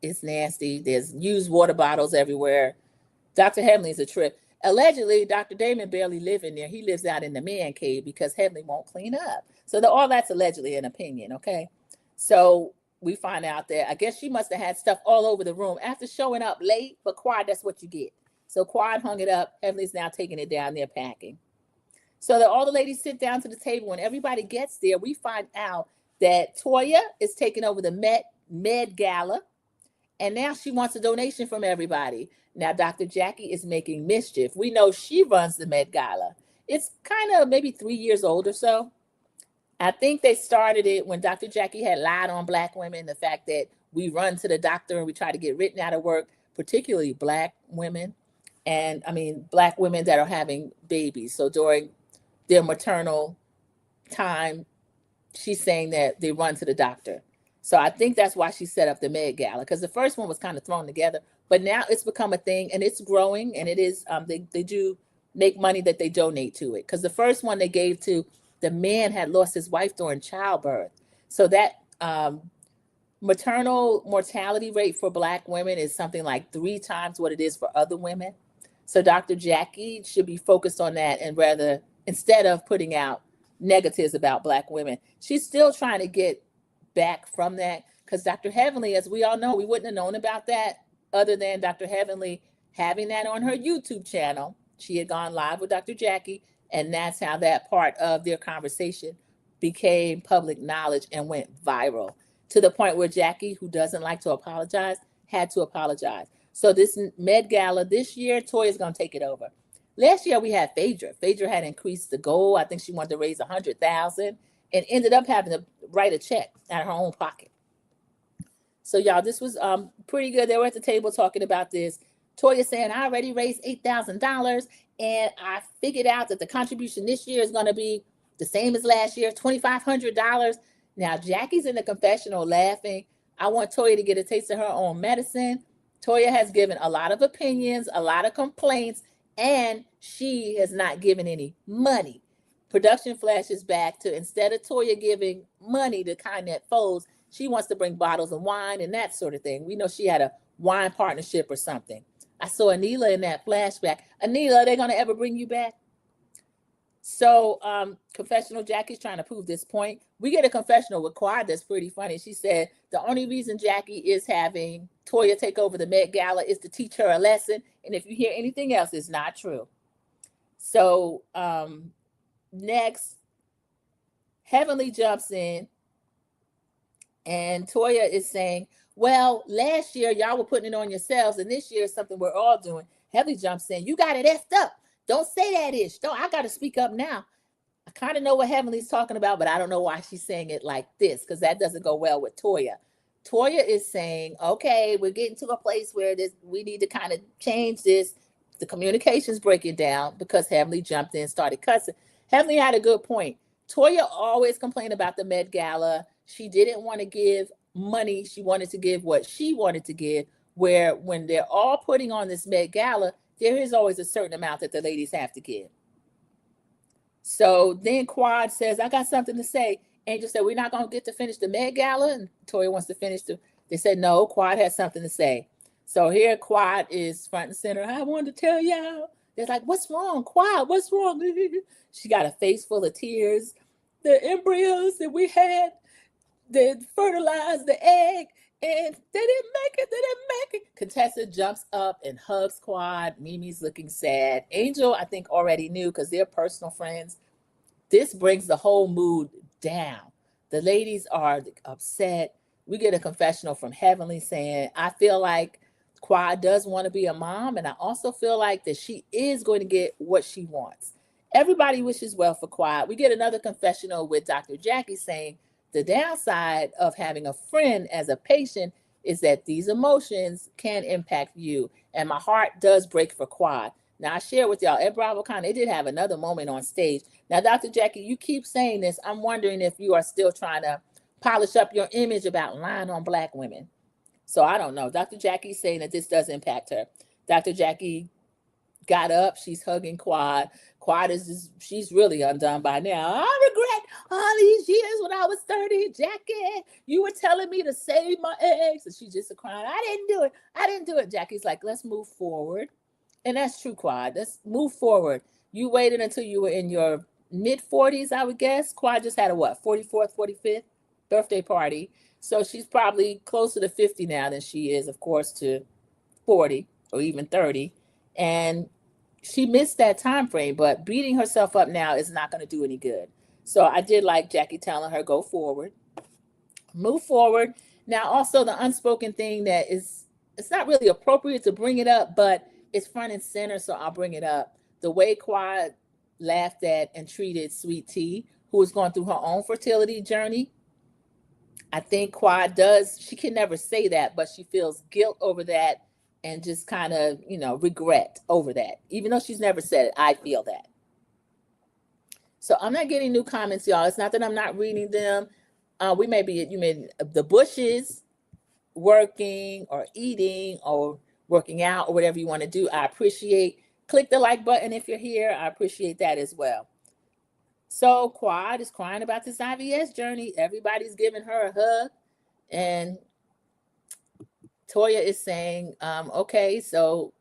it's nasty. There's used water bottles everywhere. Dr. Heavenly's a trip. Allegedly, Dr. Damon barely lives in there. He lives out in the man cave because Heavenly won't clean up. So all that's allegedly an opinion, okay? So we find out that I guess she must have had stuff all over the room after showing up late, but Quad, that's what you get. So Quad hung it up. Heavenly's now taking it down there packing. So that all the ladies sit down to the table. When everybody gets there, we find out that Toya is taking over the Med Gala. And now she wants a donation from everybody. Now, Dr. Jackie is making mischief. We know she runs the Med Gala. It's kind of maybe 3 years old or so. I think they started it when Dr. Jackie had lied on Black women, the fact that we run to the doctor and we try to get written out of work, particularly Black women. And I mean, Black women that are having babies. So during their maternal time, she's saying that they run to the doctor. So I think that's why she set up the Med Gala, because the first one was kind of thrown together, but now it's become a thing and it's growing, and it is they do make money that they donate to it. Because the first one they gave to the man had lost his wife during childbirth, so that maternal mortality rate for Black women is something like 3 times what it is for other women. So Dr. Jackie should be focused on that, and rather, instead of putting out negatives about Black women, she's still trying to get back from that. Because Dr. Heavenly, as we all know, we wouldn't have known about that other than Dr. Heavenly having that on her YouTube channel. She had gone live with Dr. Jackie, and that's how that part of their conversation became public knowledge and went viral, to the point where Jackie, who doesn't like to apologize, had to apologize. So this Med Gala this year, Toya's going to take it over. Last year we had Phaedra. Phaedra had increased the goal. I think she wanted to raise 100,000 and ended up having to write a check out of her own pocket. So y'all, this was pretty good. They were at the table talking about this. Toya saying, I already raised $8,000, and I figured out that the contribution this year is going to be the same as last year, $2,500. Now Jackie's in the confessional laughing. I want Toya to get a taste of her own medicine. Toya has given a lot of opinions, a lot of complaints, and she has not given any money. Production flashes back to, instead of Toya giving money to Kynette Foles, she wants to bring bottles of wine and that sort of thing. We know she had a wine partnership or something. I saw Anila in that flashback. Anila, are they going to ever bring you back? So confessional Jackie's trying to prove this point. We get a confessional with Quad that's pretty funny. She said the only reason Jackie is having Toya take over the Met Gala is to teach her a lesson. And if you hear anything else, it's not true. So next, Heavenly jumps in, and Toya is saying, well, last year y'all were putting it on yourselves, and this year is something we're all doing. Heavenly jumps in, you got it effed up. Don't say that ish. Don't, I got to speak up now. I kind of know what Heavenly's talking about, but I don't know why she's saying it like this, because that doesn't go well with Toya. Toya is saying, okay, we're getting to a place where we need to kind of change this. The communication's breaking down, because Heavenly jumped in and started cussing. Heavenly had a good point. Toya always complained about the Met Gala. She didn't want to give money. She wanted to give what she wanted to give, where when they're all putting on this Met Gala, there is always a certain amount that the ladies have to give. So then Quad says, I got something to say. Angel said, we're not going to get to finish the Met Gala. And Toya wants to finish they said, no, Quad has something to say. So here Quad is front and center. I wanted to tell y'all. They're like, what's wrong, Quad? What's wrong? She got a face full of tears. The embryos that we had, they fertilized the egg, and they didn't make it. Contessa jumps up and hugs Quad. Mimi's looking sad. Angel, I think, already knew, because they're personal friends. This brings the whole mood down. The ladies are upset. We get a confessional from Heavenly saying, I feel like Quad does want to be a mom, and I also feel like that she is going to get what she wants. Everybody wishes well for Quad. We get another confessional with Dr. Jackie saying, the downside of having a friend as a patient is that these emotions can impact you. And my heart does break for Quad. Now, I share with y'all, at BravoCon, they did have another moment on stage. Now, Dr. Jackie, you keep saying this. I'm wondering if you are still trying to polish up your image about lying on Black women. So I don't know. Dr. Jackie's saying that this does impact her. Dr. Jackie got up. She's hugging Quad. Quad she's really undone by now. I regret all these years when I was 30. Jackie, you were telling me to save my eggs. And she's just crying. I didn't do it. Jackie's like, let's move forward. And that's true, Quad. Let's move forward. You waited until you were in your mid-40s, I would guess. Quad just had a 44th, 45th birthday party. So she's probably closer to 50 now than she is, of course, to 40 or even 30. And she missed that time frame, but beating herself up now is not going to do any good. So I did like Jackie telling her, go forward, move forward. Now, also the unspoken thing that it's not really appropriate to bring it up, but it's front and center, so I'll bring it up. The way Quad laughed at and treated Sweet Tea, who was going through her own fertility journey. I think Quad she can never say that, but she feels guilt over that and just kind of, regret over that. Even though she's never said it, I feel that. So I'm not getting new comments, y'all. It's not that I'm not reading them. We may be, you mean the bushes, working or eating or working out or whatever you want to do. I appreciate. Click the like button if you're here. I appreciate that as well. So Quad is crying about this IVS journey. Everybody's giving her a hug, and Toya is saying, okay, so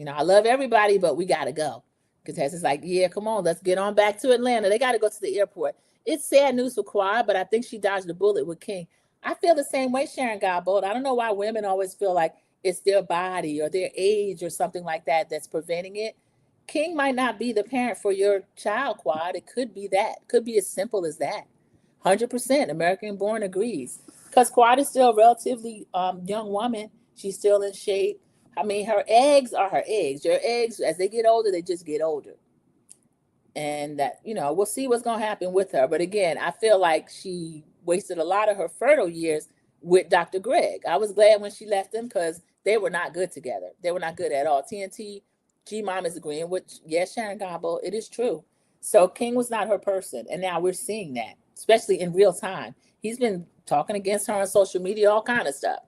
I love everybody, but we gotta go. Contessa's like, yeah, come on, let's get on back to Atlanta. They gotta go to the airport. It's sad news for Quad, but I think she dodged a bullet with King. I feel the same way, Sharon Godbold. I don't know why women always feel like it's their body or their age or something like that that's preventing it. King might not be the parent for your child, Quad. It could be that. It could be as simple as that. 100% American born agrees. Because Quad is still a relatively young woman. She's still in shape. I mean, her eggs are her eggs. Your eggs, as they get older, they just get older. And that, we'll see what's going to happen with her. But again, I feel like she wasted a lot of her fertile years with Dr. Greg. I was glad when she left him because they were not good together. They were not good at all. TNT, G-Mom is agreeing, which, yes, Sharon Gobble, it is true. So King was not her person. And now we're seeing that, especially in real time. He's been talking against her on social media, all kind of stuff.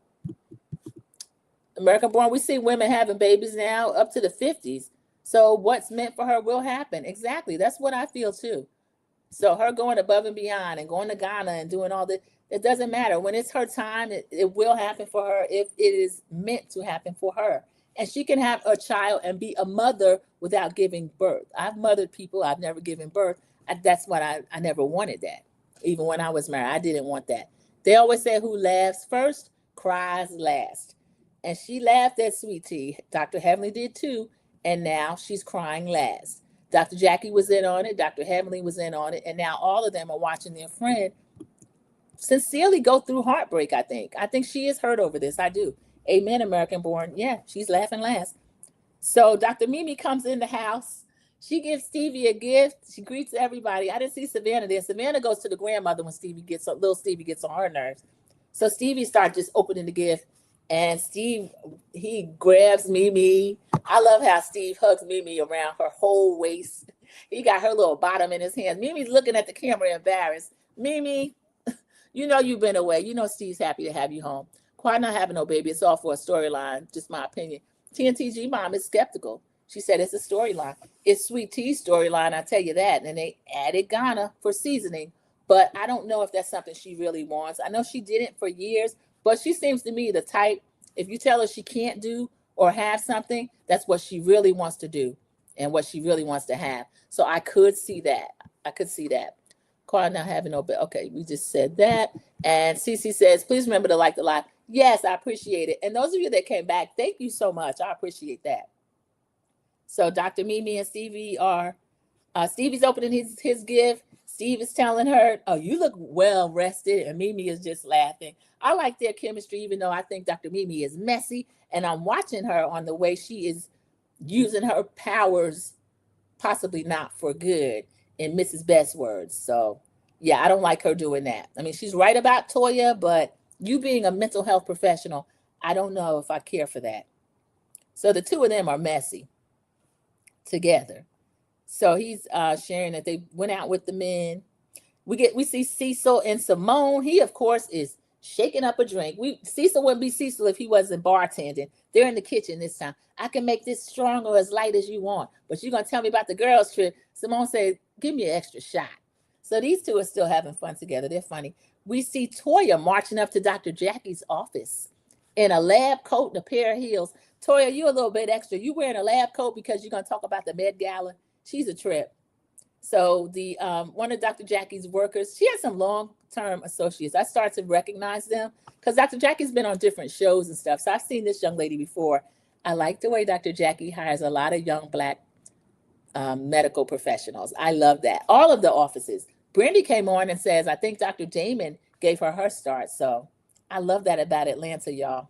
American born, we see women having babies now up to the 50s. So what's meant for her will happen. Exactly. That's what I feel too. So her going above and beyond and going to Ghana and doing all that, it doesn't matter. When it's her time, it will happen for her if it is meant to happen for her. And she can have a child and be a mother without giving birth. I've mothered people. I've never given birth. That's what I never wanted that. Even when I was married, I didn't want that. They always say who laughs first cries last. And she laughed at Sweet Tea. Dr. Heavenly did too. And now she's crying last. Dr. Jackie was in on it. Dr. Heavenly was in on it. And now all of them are watching their friend sincerely go through heartbreak, I think. I think she is hurt over this. I do. Amen, American born. Yeah, she's laughing last. So Dr. Mimi comes in the house. She gives Stevie a gift. She greets everybody. I didn't see Savannah there. Savannah goes to the grandmother when little Stevie gets on her nerves. So Stevie starts just opening the gift. And Steve, he grabs Mimi. I love how Steve hugs Mimi around her whole waist. He got her little bottom in his hands. Mimi's looking at the camera embarrassed. Mimi, you've been away. Steve's happy to have you home. Quite not having no baby. It's all for a storyline, just my opinion. TNTG mom is skeptical. She said it's a storyline. It's Sweet Tea's storyline, I tell you that. And they added Ghana for seasoning. But I don't know if that's something she really wants. I know she did it for years. But she seems to me the type, if you tell her she can't do or have something, that's what she really wants to do and what she really wants to have. So I could see that. Quad not having no, okay, we just said that. And Cece says, please remember to like the live. Yes, I appreciate it. And those of you that came back, thank you so much. I appreciate that. So Dr. Mimi and Stevie are, Stevie's opening his gift. Steve is telling her, oh, you look well rested. And Mimi is just laughing. I like their chemistry, even though I think Dr. Mimi is messy. And I'm watching her on the way she is using her powers, possibly not for good, in Mrs. Best's words. So, yeah, I don't like her doing that. I mean, she's right about Toya, but you being a mental health professional, I don't know if I care for that. So the two of them are messy together. So he's sharing that they went out with the men. We see Cecil and Simone. He, of course, is shaking up a drink. Cecil wouldn't be Cecil if he wasn't bartending. They're in the kitchen this time. I can make this strong or as light as you want, but you're going to tell me about the girls' trip. Simone said, give me an extra shot. So these two are still having fun together. They're funny. We see Toya marching up to Dr. Jackie's office in a lab coat and a pair of heels. Toya, you a little bit extra. You wearing a lab coat because you're going to talk about the Med Gala? She's a trip. So the one of Dr. Jackie's workers, she has some long-term associates. I started to recognize them because Dr. Jackie's been on different shows and stuff. So I've seen this young lady before. I like the way Dr. Jackie hires a lot of young Black medical professionals. I love that. All of the offices. Brandy came on and says, I think Dr. Damon gave her start. So I love that about Atlanta, y'all.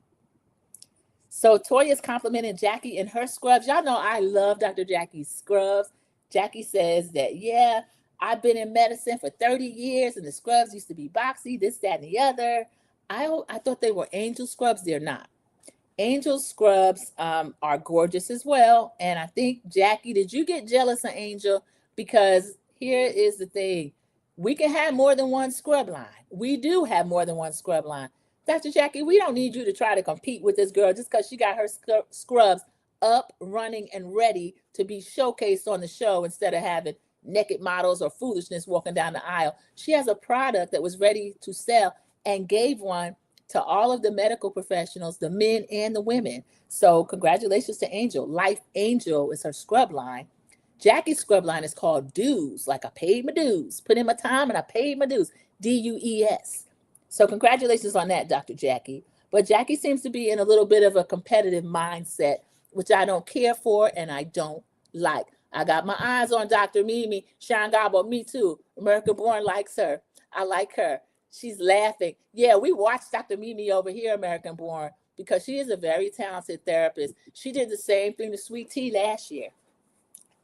So Toya's complimenting Jackie in her scrubs. Y'all know I love Dr. Jackie's scrubs. Jackie says that, yeah, I've been in medicine for 30 years and the scrubs used to be boxy, this, that, and the other. I thought they were angel scrubs. They're not. Angel scrubs are gorgeous as well. And I think, Jackie, did you get jealous of Angel? Because here is the thing. We can have more than one scrub line. We do have more than one scrub line. Dr. Jackie, we don't need you to try to compete with this girl just because she got her scrubs up, running, and ready to be showcased on the show instead of having naked models or foolishness walking down the aisle. She has a product that was ready to sell and gave one to all of the medical professionals, the men and the women. So congratulations to Angel. Life Angel is her scrub line. Jackie's scrub line is called Dues, like I paid my dues. Put in my time and I paid my dues. DUES. So congratulations on that, Dr. Jackie. But Jackie seems to be in a little bit of a competitive mindset, which I don't care for and I don't like. I got my eyes on Dr. Mimi. Sean Gobble, me too. American Born likes her. I like her. She's laughing. Yeah, we watched Dr. Mimi over here, American Born, because she is a very talented therapist. She did the same thing to Sweet Tea last year.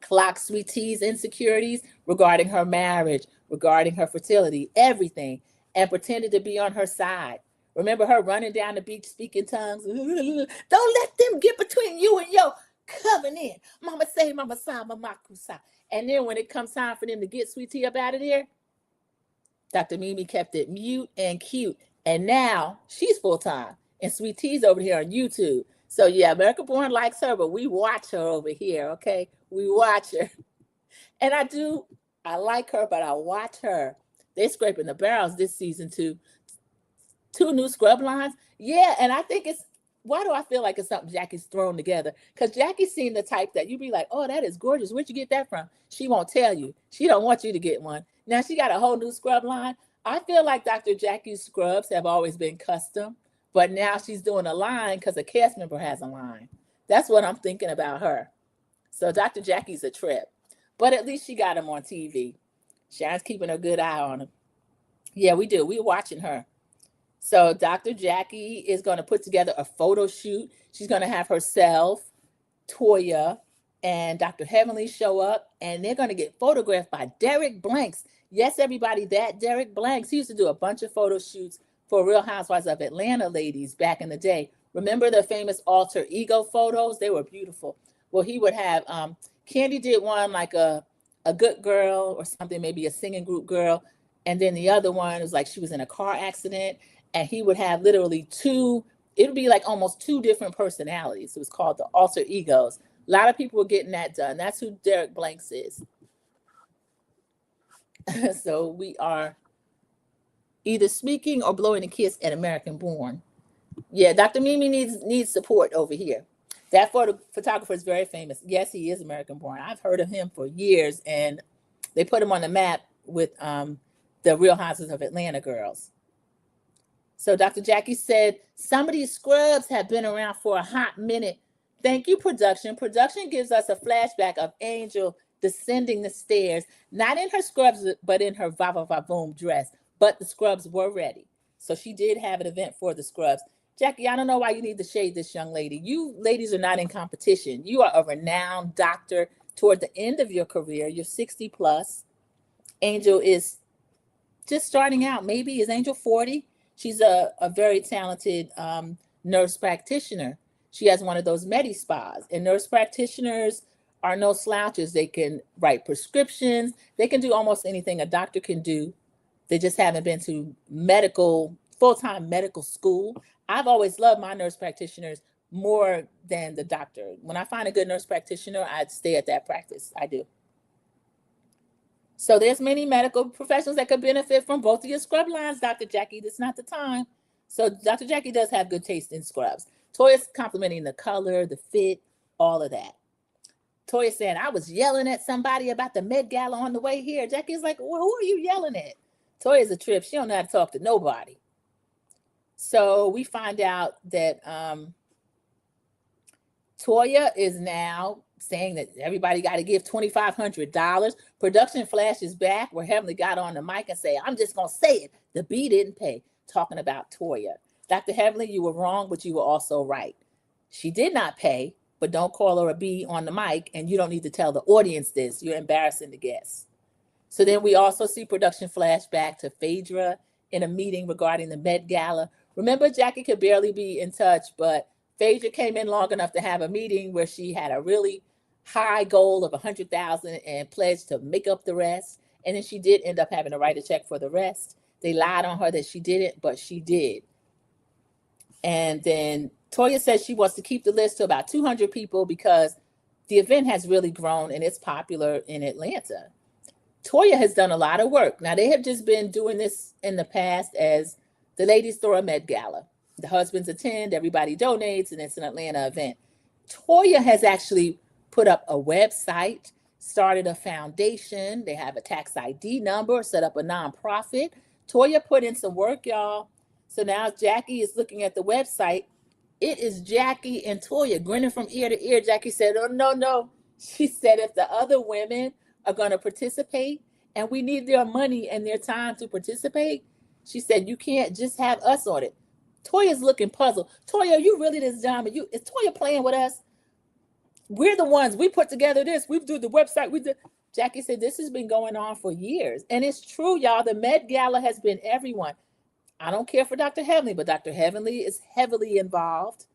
Clock Sweet Tea's insecurities regarding her marriage, regarding her fertility, everything, and pretended to be on her side. Remember her running down the beach speaking tongues? Don't let them get between you and your covenant. Mama say, Mama sa, Mama kusa. And then when it comes time for them to get Sweet Tea up out of there, Dr. Mimi kept it mute and cute. And now she's full time. And Sweet Tea's over here on YouTube. So yeah, America Born likes her, but we watch her over here, okay? We watch her. And I like her, but I watch her. They're scraping the barrels this season too. 2 new scrub lines. Yeah, and I think why do I feel like it's something Jackie's thrown together? Because Jackie seemed the type that you'd be like, oh, that is gorgeous. Where'd you get that from? She won't tell you. She don't want you to get one. Now she got a whole new scrub line. I feel like Dr. Jackie's scrubs have always been custom, but now she's doing a line because a cast member has a line. That's what I'm thinking about her. So Dr. Jackie's a trip, but at least she got him on TV. Sharon's keeping a good eye on him. Yeah, we do. We're watching her. So Dr. Jackie is going to put together a photo shoot. She's going to have herself, Toya, and Dr. Heavenly show up, and they're going to get photographed by Derek Blanks. Yes, everybody, that Derek Blanks. He used to do a bunch of photo shoots for Real Housewives of Atlanta ladies back in the day. Remember the famous alter ego photos? They were beautiful. Well, he would have, Candy did one like a good girl or something, maybe a singing group girl. And then the other one was like she was in a car accident. And he would have literally it would be like almost 2 different personalities. It was called the alter egos. A lot of people were getting that done. That's who Derek Blanks is. So we are either speaking or blowing a kiss at American Born. Yeah, Dr. Mimi needs support over here. That photographer is very famous. Yes, he is American Born. I've heard of him for years, and they put him on the map with the Real Houses of Atlanta girls. So Dr. Jackie said, some of these scrubs have been around for a hot minute. Thank you, production. Production gives us a flashback of Angel descending the stairs, not in her scrubs, but in her va-va-va-boom dress. But the scrubs were ready. So she did have an event for the scrubs. Jackie, I don't know why you need to shade this young lady. You ladies are not in competition. You are a renowned doctor toward the end of your career. You're 60 plus. Angel is just starting out. Maybe is Angel 40? She's a very talented nurse practitioner. She has one of those Medi spas, and nurse practitioners are no slouches. They can write prescriptions. They can do almost anything a doctor can do. They just haven't been to full-time medical school. I've always loved my nurse practitioners more than the doctor. When I find a good nurse practitioner, I'd stay at that practice. I do. So there's many medical professionals that could benefit from both of your scrub lines, Dr. Jackie. That's not the time. So Dr. Jackie does have good taste in scrubs. Toya's complimenting the color, the fit, all of that. Toya saying, I was yelling at somebody about the Med Gala on the way here. Jackie's like, well, who are you yelling at? Toya's a trip. She don't know how to talk to nobody. So we find out that Toya is now saying that everybody got to give $2,500. Production flashes back where Heavenly got on the mic and say, I'm just going to say it. The B didn't pay. Talking about Toya. Dr. Heavenly, you were wrong, but you were also right. She did not pay, but don't call her a B on the mic, and you don't need to tell the audience this. You're embarrassing the guests. So then we also see production flashback to Phaedra in a meeting regarding the Met Gala. Remember, Jackie could barely be in touch, but Phaedra came in long enough to have a meeting where she had a really high goal of 100,000 and pledged to make up the rest. And then she did end up having to write a check for the rest. They lied on her that she didn't, but she did. And then Toya says she wants to keep the list to about 200 people because the event has really grown and it's popular in Atlanta. Toya has done a lot of work. Now, they have just been doing this in the past as the ladies throw a Med Gala. The husbands attend, everybody donates, and it's an Atlanta event. Toya has actually put up a website, started a foundation. They have a tax ID number, set up a nonprofit. Toya put in some work, y'all. So now Jackie is looking at the website. It is Jackie and Toya grinning from ear to ear. Jackie said, oh, no. She said, if the other women are going to participate and we need their money and their time to participate, she said, you can't just have us on it. Toya's looking puzzled. Toya, are you really this dumb? Is Toya playing with us? We're the ones. We put together this. We do the website. Jackie said, this has been going on for years. And it's true, y'all. The Met Gala has been everyone. I don't care for Dr. Heavenly, but Dr. Heavenly is heavily involved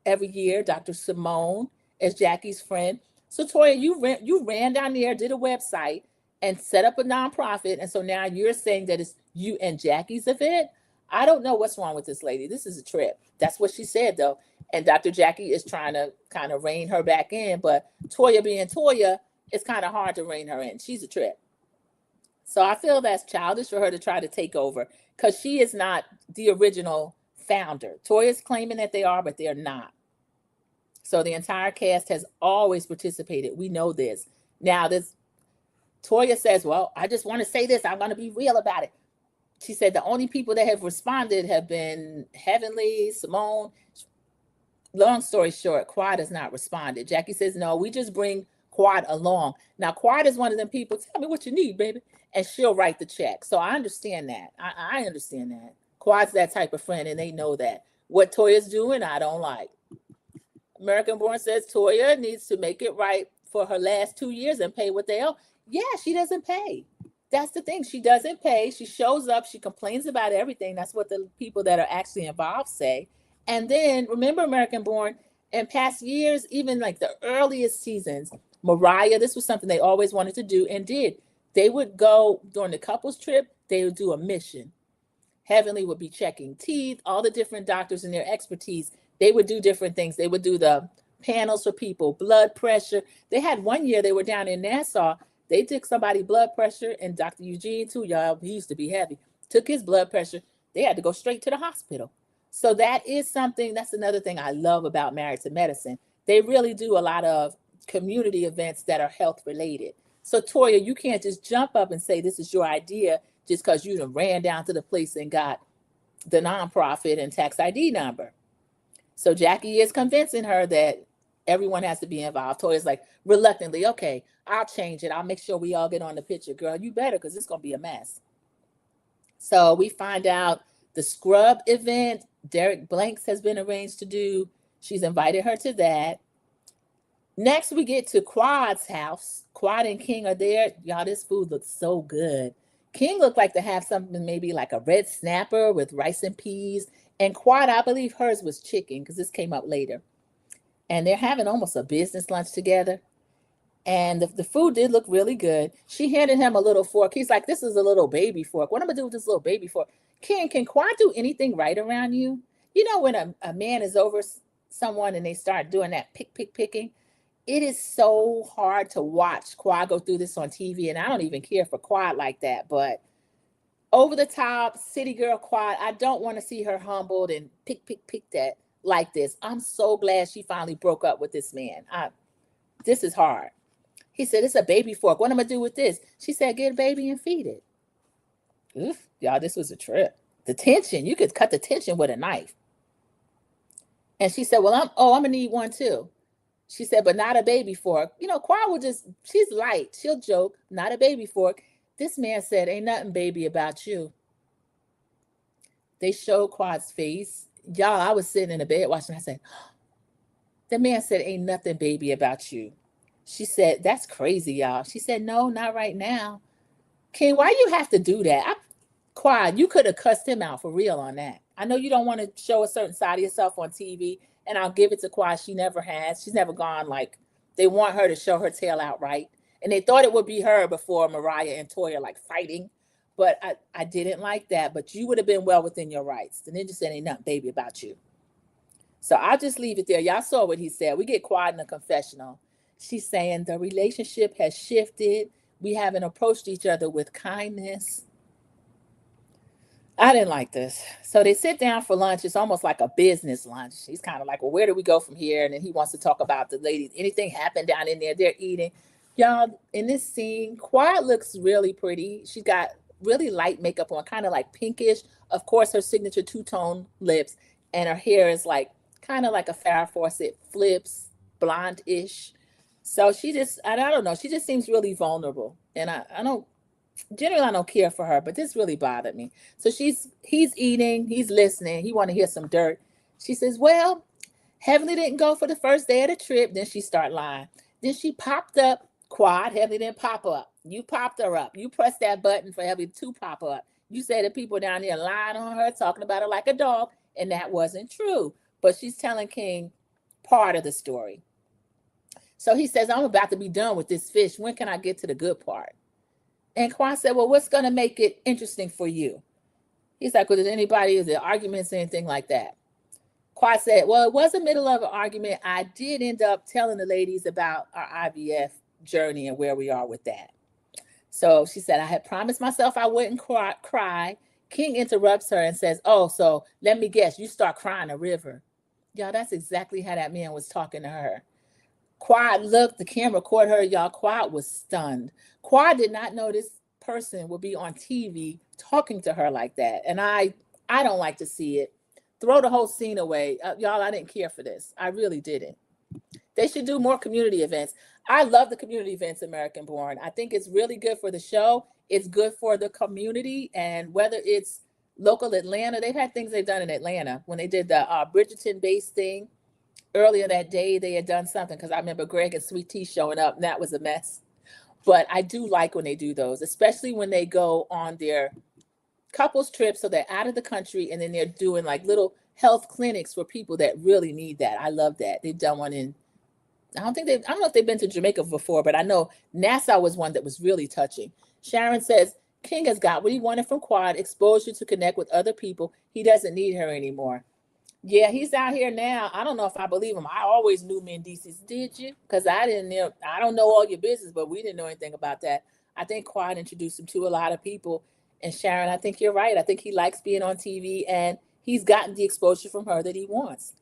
every year. Dr. Simone is Jackie's friend. So Toya, you ran down there, did a website, and set up a nonprofit. And so now you're saying that it's you and Jackie's event? I don't know what's wrong with this lady. This is a trip. That's what she said, though. And Dr. Jackie is trying to kind of rein her back in. But Toya being Toya, it's kind of hard to rein her in. She's a trip. So I feel that's childish for her to try to take over because she is not the original founder. Toya's claiming that they are, but they're not. So the entire cast has always participated. We know this. Now, Toya says, well, I just want to say this. I'm going to be real about it. She said the only people that have responded have been Heavenly, Simone. Long story short, Quad has not responded. Jackie says, no, we just bring Quad along. Now, Quad is one of them people, tell me what you need, baby. And she'll write the check. So I understand that. I understand that. Quad's that type of friend, and they know that. What Toya's doing, I don't like. American Born says Toya needs to make it right for her last 2 years and pay what they owe. Yeah, she doesn't pay. That's the thing. She doesn't pay. She shows up. She complains about everything. That's what the people that are actually involved say. And then remember, American Born, in past years, even like the earliest seasons, Mariah, this was something they always wanted to do and did. They would go during the couples trip. They would do a mission. Heavenly would be checking teeth, all the different doctors and their expertise. They would do different things. They would do the panels for people, blood pressure. They had one year they were down in Nassau. They took somebody blood pressure, and Dr. Eugene too, y'all, he used to be heavy, took his blood pressure. They had to go straight to the hospital. So that is something, that's another thing I love about Married to Medicine. They really do a lot of community events that are health related. So Toya, you can't just jump up and say this is your idea just because you done ran down to the place and got the nonprofit and tax ID number. So Jackie is convincing her that everyone has to be involved. Toya's like reluctantly, okay, I'll change it. I'll make sure we all get on the picture. Girl, you better, because it's going to be a mess. So we find out the scrub event, Derek Blanks has been arranged to do. She's invited her to that. Next, we get to Quad's house. Quad and King are there. Y'all, this food looks so good. King looked like to have something maybe like a red snapper with rice and peas. And Quad, I believe hers was chicken because this came up later. And they're having almost a business lunch together. And the food did look really good. She handed him a little fork. He's like, this is a little baby fork. What am I going to do with this little baby fork? King, can Quad do anything right around you? You know, when a man is over someone and they start doing that picking, it is so hard to watch Quad go through this on TV. And I don't even care for Quad like that. But over the top, city girl Quad, I don't want to see her humbled and pick that like this. I'm so glad she finally broke up with this man. This is hard. He said, it's a baby fork. What am I going to do with this? She said, get a baby and feed it. Oof, y'all, this was a trip. The tension, you could cut the tension with a knife. And she said, well, I'm going to need one too. She said, but not a baby fork. You know, Quad will she's light. She'll joke, not a baby fork. This man said, ain't nothing baby about you. They showed Quad's face. Y'all, I was sitting in the bed watching. I said, the man said, ain't nothing baby about you. She said, that's crazy, y'all. She said, no, not right now. King, why you have to do that? Quad, you could have cussed him out for real on that. I know you don't want to show a certain side of yourself on TV, and I'll give it to Quad. She never has. She's never gone like, they want her to show her tail out right. And they thought it would be her before Mariah and Toya like fighting. But I didn't like that. But you would have been well within your rights. The ninja said ain't nothing, baby, about you. So I'll just leave it there. Y'all saw what he said. We get quiet in the confessional. She's saying the relationship has shifted. We haven't approached each other with kindness. I didn't like this. So they sit down for lunch. It's almost like a business lunch. He's kind of like, well, where do we go from here? And then he wants to talk about the ladies. Anything happened down in there? They're eating. Y'all, in this scene, Quiet looks really pretty. She's got really light makeup on, kind of like pinkish. Of course, her signature two-tone lips. And her hair is like kind of like a Farrah Fawcett flips, blonde-ish. So she just, I don't know. She just seems really vulnerable. And I don't, generally I don't care for her, but this really bothered me. So he's eating, he's listening, he want to hear some dirt. She says, well, Heavenly didn't go for the first day of the trip. Then she start lying. Then she popped up. Quad, Heavenly didn't pop up. You popped her up. You pressed that button for Heavenly to pop up. You said the people down there lying on her, talking about her like a dog, and that wasn't true. But she's telling King part of the story. So he says, I'm about to be done with this fish. When can I get to the good part? And Quan said, well, what's going to make it interesting for you? He's like, well, is there arguments, anything like that? Quan said, well, it was the middle of an argument. I did end up telling the ladies about our IVF journey and where we are with that. So she said, I had promised myself I wouldn't cry. King interrupts her and says, oh, so let me guess, you start crying a river. Y'all, that's exactly how that man was talking to her. Quad looked, the camera caught her, y'all. Quad was stunned. Quad did not know this person would be on TV talking to her like that. And I don't like to see it. Throw the whole scene away. Y'all, I didn't care for this. I really didn't. They should do more community events. I love the community events, American Born. I think it's really good for the show. It's good for the community. And whether it's local Atlanta, they've had things they've done in Atlanta. When they did the Bridgerton-based thing, earlier that day, they had done something because I remember Greg and Sweet Tea showing up, and that was a mess. But I do like when they do those, especially when they go on their couples trips, so they're out of the country, and then they're doing like little health clinics for people that really need that. I love that. They've done one in, I don't know if they've been to Jamaica before, but I know Nassau was one that was really touching. Sharon says, King has got what he wanted from Quad, exposure to connect with other people. He doesn't need her anymore. Yeah, he's out here now. I don't know if I believe him. I always knew Mendices. Did you? Because I don't know all your business, but we didn't know anything about that. I think Quad introduced him to a lot of people. And Sharon, I think you're right. I think he likes being on TV, and he's gotten the exposure from her that he wants.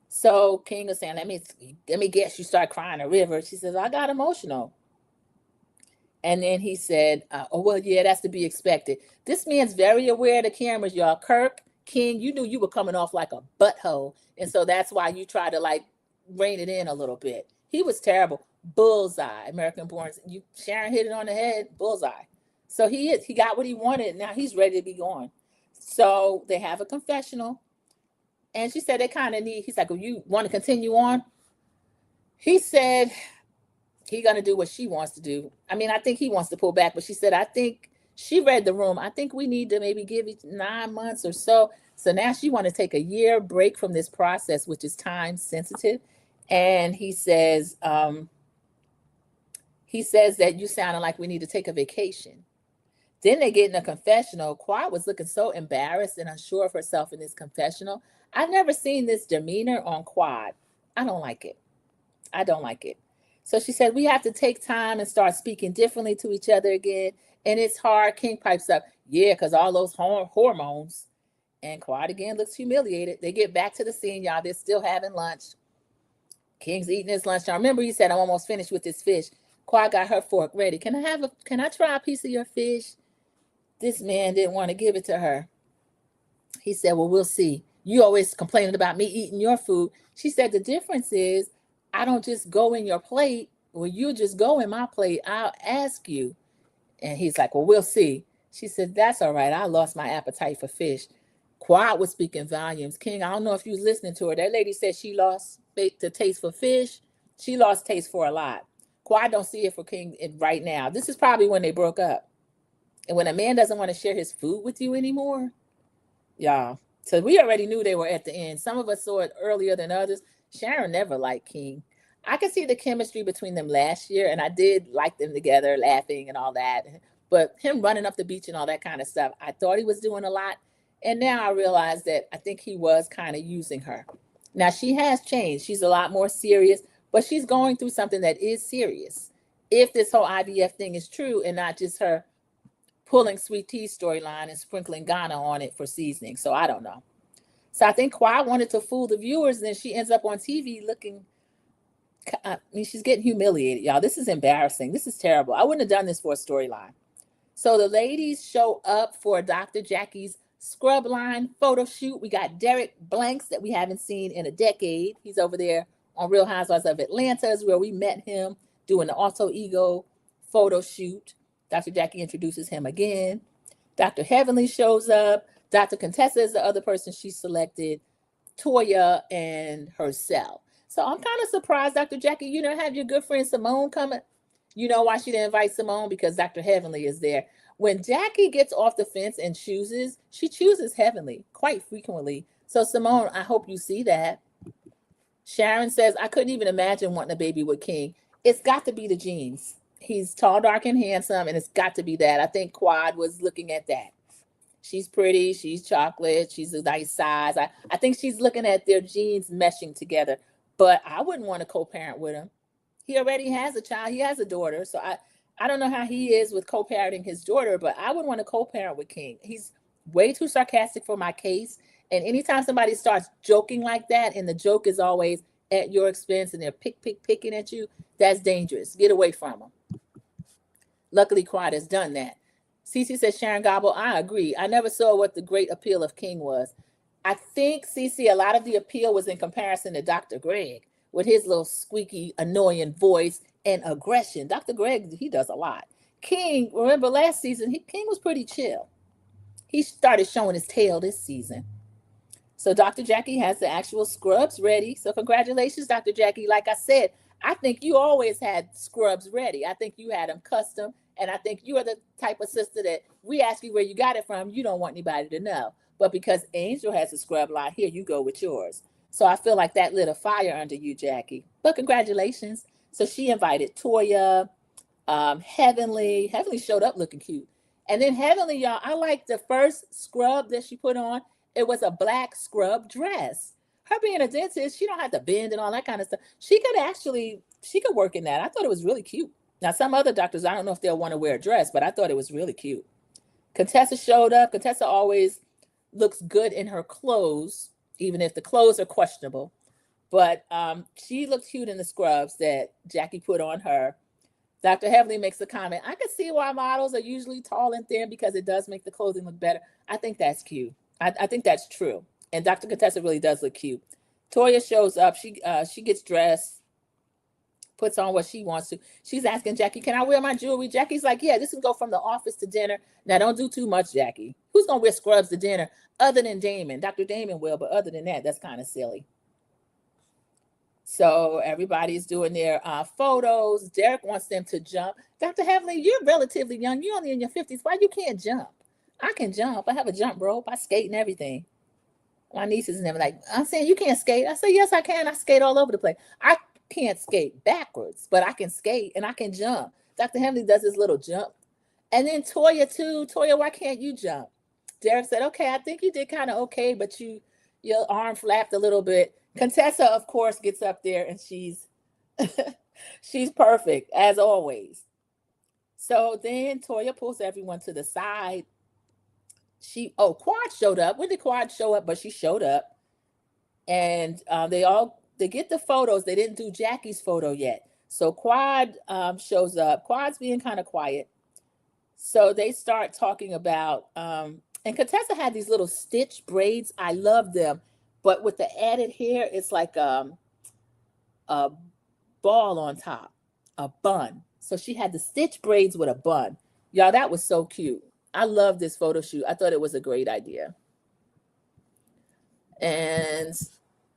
So King was saying, let me guess, you start crying a river. She says, I got emotional. And then he said, oh, well, yeah, that's to be expected. This man's very aware of the cameras, y'all. Kirk, King, you knew you were coming off like a butthole. And so that's why you tried to like rein it in a little bit. He was terrible. Bullseye, American Born. Sharon hit it on the head, bullseye. So he got what he wanted. Now he's ready to be gone. So they have a confessional. And she said they kind of need, he's like, well, you want to continue on? He said he's going to do what she wants to do. I mean, I think he wants to pull back, but she said, I think she read the room. I think we need to maybe give it 9 months or so. So now she want to take a year break from this process, which is time sensitive. And he says that you sounded like we need to take a vacation. Then they get in a confessional. Quad was looking so embarrassed and unsure of herself in this confessional. I've never seen this demeanor on Quad. I don't like it. I don't like it. So she said, we have to take time and start speaking differently to each other again. And it's hard. King pipes up, yeah, because all those hormones. And Quad again looks humiliated. They get back to the scene, y'all. They're still having lunch. King's eating his lunch. Now, remember, he said, I'm almost finished with this fish. Quad got her fork ready. Can I try a piece of your fish? This man didn't want to give it to her. He said, well, we'll see. You always complaining about me eating your food. She said, the difference is I don't just go in your plate. Well, you just go in my plate. I'll ask you. And he's like, well, we'll see. She said, that's all right. I lost my appetite for fish. Quad was speaking volumes. King, I don't know if you was listening to her. That lady said she lost the taste for fish. She lost taste for a lot. Quad don't see it for King right now. This is probably when they broke up. And when a man doesn't want to share his food with you anymore, y'all. So we already knew they were at the end. Some of us saw it earlier than others. Sharon never liked King. I could see the chemistry between them last year, and I did like them together, laughing and all that. But him running up the beach and all that kind of stuff, I thought he was doing a lot. And now I realize that I think he was kind of using her. Now she has changed. She's a lot more serious, but she's going through something that is serious. If this whole IVF thing is true and not just her pulling Sweet Tea storyline and sprinkling Ghana on it for seasoning. So I don't know. So I think Quad wanted to fool the viewers, and then she ends up on TV looking, I mean, she's getting humiliated, y'all. This is embarrassing. This is terrible. I wouldn't have done this for a storyline. So the ladies show up for Dr. Jackie's scrub line photo shoot. We got Derek Blanks that we haven't seen in a decade. He's over there on Real Housewives of Atlanta, is where we met him doing the alter ego photo shoot. Dr. Jackie introduces him again. Dr. Heavenly shows up. Dr. Contessa is the other person she selected. Toya and herself. So I'm kind of surprised, Dr. Jackie, you don't have your good friend Simone coming. You know why she didn't invite Simone? Because Dr. Heavenly is there. When Jackie gets off the fence and chooses, she chooses Heavenly quite frequently. So Simone, I hope you see that. Sharon says, I couldn't even imagine wanting a baby with King. It's got to be the genes. He's tall, dark, and handsome, and it's got to be that. I think Quad was looking at that. She's pretty, she's chocolate, she's a nice size. I think she's looking at their genes meshing together. But I wouldn't want to co-parent with him. He already has a child. He has a daughter. So I don't know how he is with co-parenting his daughter, but I wouldn't want to co-parent with King. He's way too sarcastic for my case. And anytime somebody starts joking like that, and the joke is always at your expense and they're picking at you, that's dangerous. Get away from them. Luckily, Quad has done that. Cece says, Sharon Gobble, I agree. I never saw what the great appeal of King was. I think, Cece, a lot of the appeal was in comparison to Dr. Greg with his little squeaky, annoying voice and aggression. Dr. Greg, he does a lot. King, remember last season, King was pretty chill. He started showing his tail this season. So Dr. Jackie has the actual scrubs ready. So congratulations, Dr. Jackie. Like I said, I think you always had scrubs ready. I think you had them custom. And I think you are the type of sister that we ask you where you got it from. You don't want anybody to know. But because Angel has a scrub line, here you go with yours. So I feel like that lit a fire under you, Jackie. But congratulations. So she invited Toya, Heavenly. Heavenly showed up looking cute. And then Heavenly, y'all, I like the first scrub that she put on. It was a black scrub dress. Her being a dentist, she don't have to bend and all that kind of stuff. She could work in that. I thought it was really cute. Now, some other doctors, I don't know if they'll want to wear a dress, but I thought it was really cute. Contessa showed up. Contessa always looks good in her clothes, even if the clothes are questionable. But she looked cute in the scrubs that Jackie put on her. Dr. Heavenly makes a comment. I can see why models are usually tall and thin because it does make the clothing look better. I think that's cute. I think that's true. And Dr. Contessa really does look cute. Toya shows up. She gets dressed, puts on what she wants to. She's asking Jackie, can I wear my jewelry? Jackie's like, yeah, this can go from the office to dinner. Now, don't do too much, Jackie. Who's going to wear scrubs to dinner other than Damon? Dr. Damon will, but other than that, that's kind of silly. So everybody's doing their photos. Derek wants them to jump. Dr. Heavenly, you're relatively young. You're only in your 50s. Why you can't jump? I can jump. I have a jump rope. I skate and everything. My nieces and them like, I'm saying you can't skate. I say, yes, I can. I skate all over the place. I can't skate backwards, but I can skate and I can jump. Dr. Heavenly does his little jump. And then Toya too. Toya, why can't you jump? Derek said, okay, I think you did kind of okay, but your arm flapped a little bit. Contessa, of course, gets up there and she's perfect as always. So then Toya pulls everyone to the side. Quad showed up. When did Quad show up? But she showed up. And they get the photos. They didn't do Jackie's photo yet. So Quad shows up. Quad's being kind of quiet. So they start talking about, and Contessa had these little stitch braids. I love them. But with the added hair, it's like a ball on top, a bun. So she had the stitch braids with a bun. Y'all, that was so cute. I love this photo shoot. I thought it was a great idea. And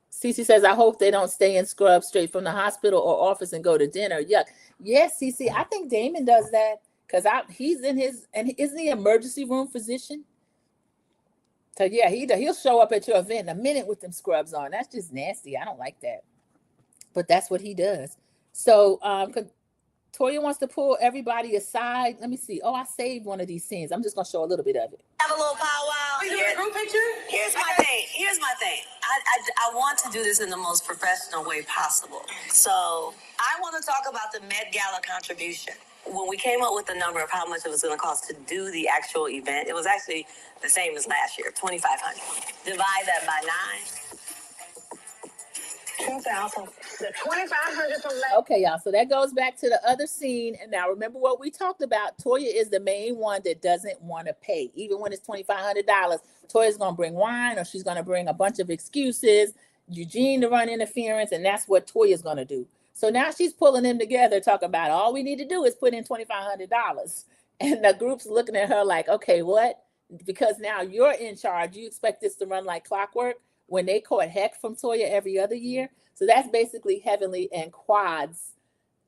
Cece says, I hope they don't stay in scrubs straight from the hospital or office and go to dinner. Yuck. Yes, Cece, I think Damon does that because he's in his, and isn't he emergency room physician? So yeah, he'll show up at your event in a minute with them scrubs on. That's just nasty. I don't like that. but that's what he does. So Toya wants to pull everybody aside. Let me see. Oh, I saved one of these scenes. I'm just gonna show a little bit of it. Have a little powwow. Group picture? Here's my thing. I want to do this in the most professional way possible. So I want to talk about the Med Gala contribution. When we came up with the number of how much it was going to cost to do the actual event, it was actually the same as last year, $2,500. Divide that by 9. 2,000. The 2,500 from last. Okay, y'all. So that goes back to the other scene. And now remember what we talked about. Toya is the main one that doesn't want to pay. Even when it's $2,500, Toya's going to bring wine, or she's going to bring a bunch of excuses, Eugene to run interference, and that's what Toya's going to do. So now she's pulling them together, talking about all we need to do is put in $2,500. And the group's looking at her like, okay, what? Because now you're in charge. You expect this to run like clockwork when they caught heck from Toya every other year. So that's basically Heavenly and Quad's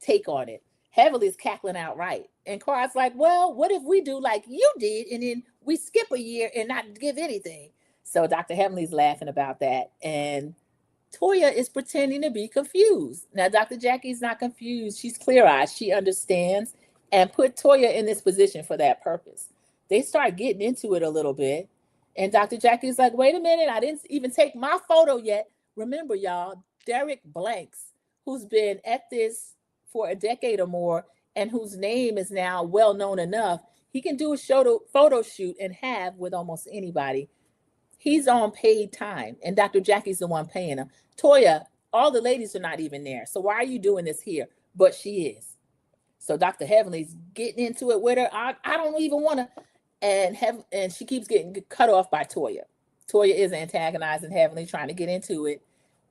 take on it. Heavenly's cackling outright. And Quad's like, well, what if we do like you did and then we skip a year and not give anything? So Dr. Heavenly's laughing about that. And Toya is pretending to be confused. Now, Dr. Jackie's not confused. She's clear-eyed. She understands and put Toya in this position for that purpose. They start getting into it a little bit. And Dr. Jackie's like, wait a minute, I didn't even take my photo yet. Remember, y'all, Derek Blanks, who's been at this for a decade or more and whose name is now well known enough, he can do a photo shoot and have with almost anybody. He's on paid time, and Dr. Jackie's the one paying him. Toya, all the ladies are not even there. So why are you doing this here? But she is. So Dr. Heavenly's getting into it with her. I don't even want to. And she keeps getting cut off by Toya. Toya is antagonizing Heavenly, trying to get into it.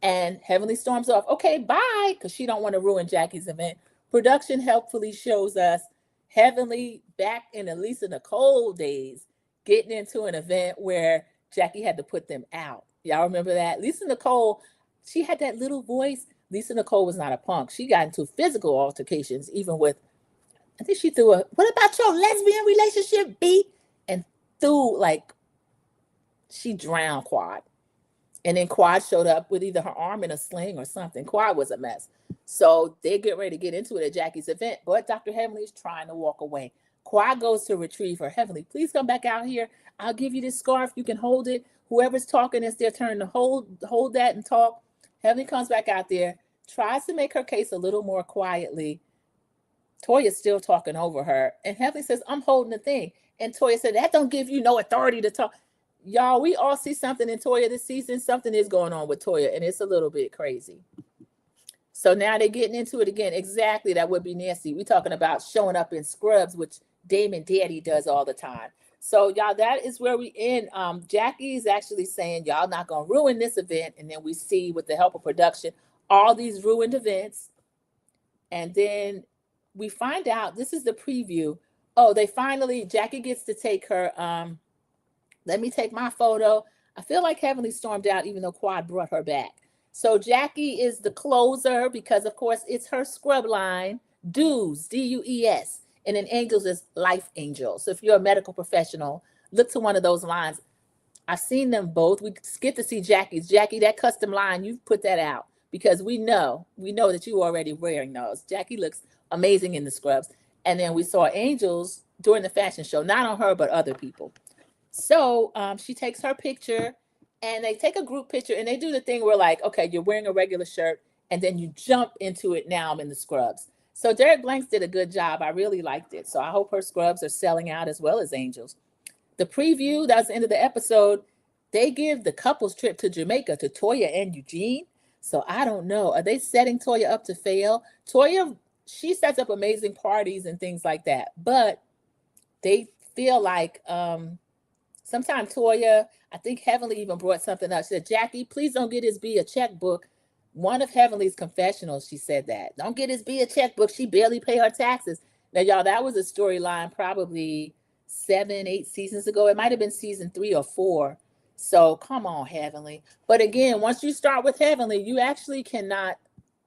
And Heavenly storms off. Okay, bye, because she don't want to ruin Jackie's event. Production helpfully shows us Heavenly back in at least in the cold days, getting into an event where Jackie had to put them out. Y'all remember that? Lisa Nicole, she had that little voice. Lisa Nicole was not a punk. She got into physical altercations, even with, I think she threw what about your lesbian relationship, B? And threw, like, she drowned Quad. And then Quad showed up with either her arm in a sling or something. Quad was a mess. So they get ready to get into it at Jackie's event, but Dr. Heavenly is trying to walk away. Quad goes to retrieve her. Heavenly, please come back out here. I'll give you this scarf. You can hold it. Whoever's talking, it's their turn to hold that and talk. Heavenly comes back out there, tries to make her case a little more quietly. Toya's still talking over her. And Heavenly says, I'm holding the thing. And Toya said, that don't give you no authority to talk. Y'all, we all see something in Toya this season. Something is going on with Toya, and it's a little bit crazy. So now they're getting into it again. Exactly, that would be nasty. We're talking about showing up in scrubs, which Damon Daddy does all the time. So y'all, that is where we end. Jackie's actually saying, y'all not going to ruin this event. And then we see, with the help of production, all these ruined events. And then we find out, this is the preview. Oh, Jackie gets to take her, let me take my photo. I feel like Heavenly stormed out, even though Quad brought her back. So Jackie is the closer because, of course, it's her scrub line, DUES, D-U-E-S. And then Angels is Life Angel. So if you're a medical professional, look to one of those lines. I've seen them both. We get to see Jackie's. Jackie, that custom line, you've put that out because we know that you already wearing those. Jackie looks amazing in the scrubs. And then we saw Angels during the fashion show, not on her, but other people. So she takes her picture and they take a group picture and they do the thing where, like, okay, you're wearing a regular shirt and then you jump into it. Now I'm in the scrubs. So Derek Blanks did a good job. I really liked it. So I hope her scrubs are selling out as well as Angels. The preview, that was the end of the episode. They give the couples trip to Jamaica to Toya and Eugene. So I don't know. Are they setting Toya up to fail? Toya, she sets up amazing parties and things like that. But they feel like sometimes Toya, I think Heavenly even brought something up. She said, Jackie, please don't get his B a checkbook. One of Heavenly's confessionals, she said that. Don't get his B a checkbook. She barely pay her taxes. Now, y'all, that was a storyline probably 7-8 seasons ago. It might have been season 3 or 4. So come on, Heavenly. But again, once you start with Heavenly, you actually cannot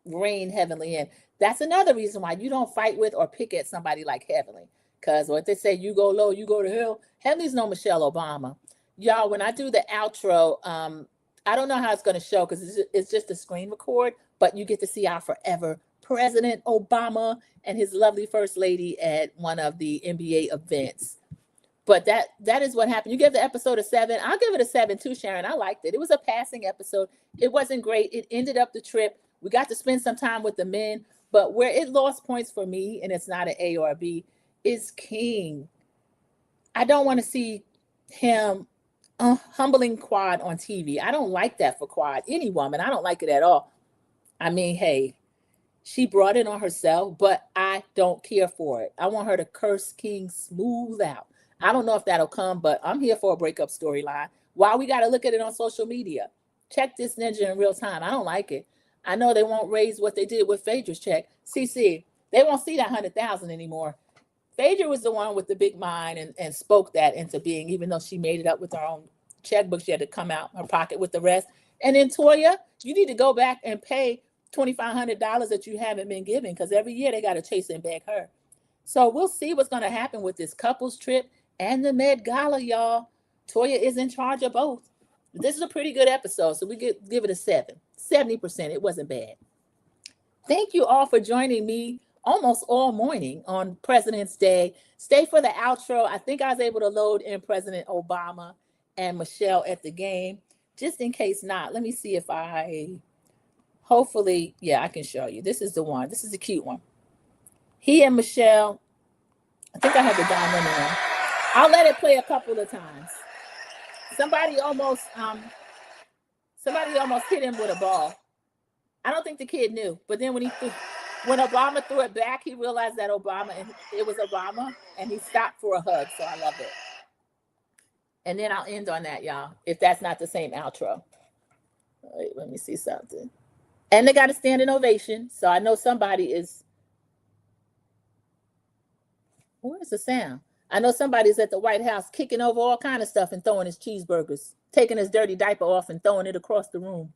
rein Heavenly in. That's another reason why you don't fight with or pick at somebody like Heavenly. Because what they say, you go low, you go to hell. Heavenly's no Michelle Obama. Y'all, when I do the outro, I don't know how it's going to show because it's just a screen record, but you get to see our forever President Obama and his lovely first lady at one of the NBA events. But that is what happened. You give the episode a 7. I'll give it a 7 too, Sharon. I liked it. It was a passing episode. It wasn't great. It ended up the trip. We got to spend some time with the men, but where it lost points for me, and it's not an A or a B, is King. I don't want to see him humbling Quad on TV. I don't like that for Quad. Any woman, I don't like it at all. I mean, hey, she brought it on herself, but I don't care for it. I want her to curse King smooth out. I don't know if that'll come, but I'm here for a breakup storyline. Why we got to look at it on social media? Check this ninja in real time. I don't like it. I know they won't raise what they did with Phaedra's check. CC, they won't see that 100,000 anymore. Phaedra was the one with the big mind and spoke that into being, even though she made it up with her own checkbook. She had to come out her pocket with the rest. And then Toya, you need to go back and pay $2,500 that you haven't been given, because every year they got to chase and beg her. So we'll see what's going to happen with this couples trip and the Med Gala, y'all. Toya is in charge of both. This is a pretty good episode, so we give it a 7. 70%. It wasn't bad. Thank you all for joining me almost all morning on President's Day. Stay for the outro. I think I was able to load in President Obama and Michelle at the game. Just in case not, let me see if hopefully, yeah, I can show you. This is the one. This is the cute one. He and Michelle, I think I have the diamond in. I'll let it play a couple of times. Somebody almost hit him with a ball. I don't think the kid knew, but then when Obama threw it back, he realized that it was Obama, and he stopped for a hug. So I love it. And then I'll end on that, y'all, if that's not the same outro. Wait, let me see something. And they got a standing ovation, so I know somebody is. Where's the sound? I know somebody's at the White House kicking over all kind of stuff and throwing his cheeseburgers, taking his dirty diaper off and throwing it across the room.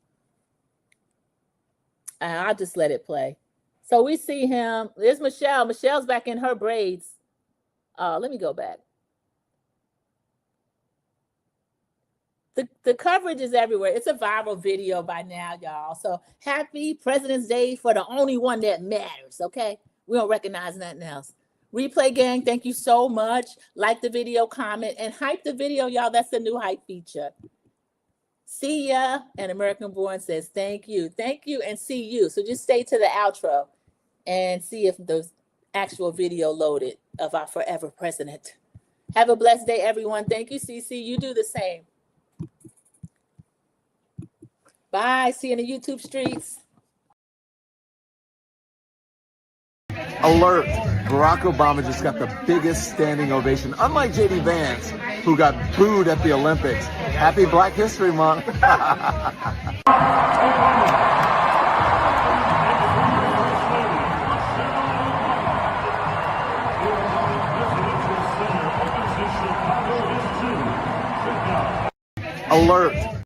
I'll just let it play. So we see him. There's Michelle. Michelle's back in her braids. Let me go back. The coverage is everywhere. It's a viral video by now, y'all. So happy President's Day for the only one that matters, okay? We don't recognize nothing else. Replay gang, thank you so much. Like the video, comment, and hype the video, y'all. That's the new hype feature. See ya. And American Born says thank you, and see you. So just stay to the outro and see if the actual video loaded of our forever president. Have a blessed day, everyone. Thank you, CC. You do the same. Bye. See you in the YouTube streets. Alert. Barack Obama just got the biggest standing ovation, unlike J.D. Vance, who got booed at the Olympics. Happy Black History Month. Alert.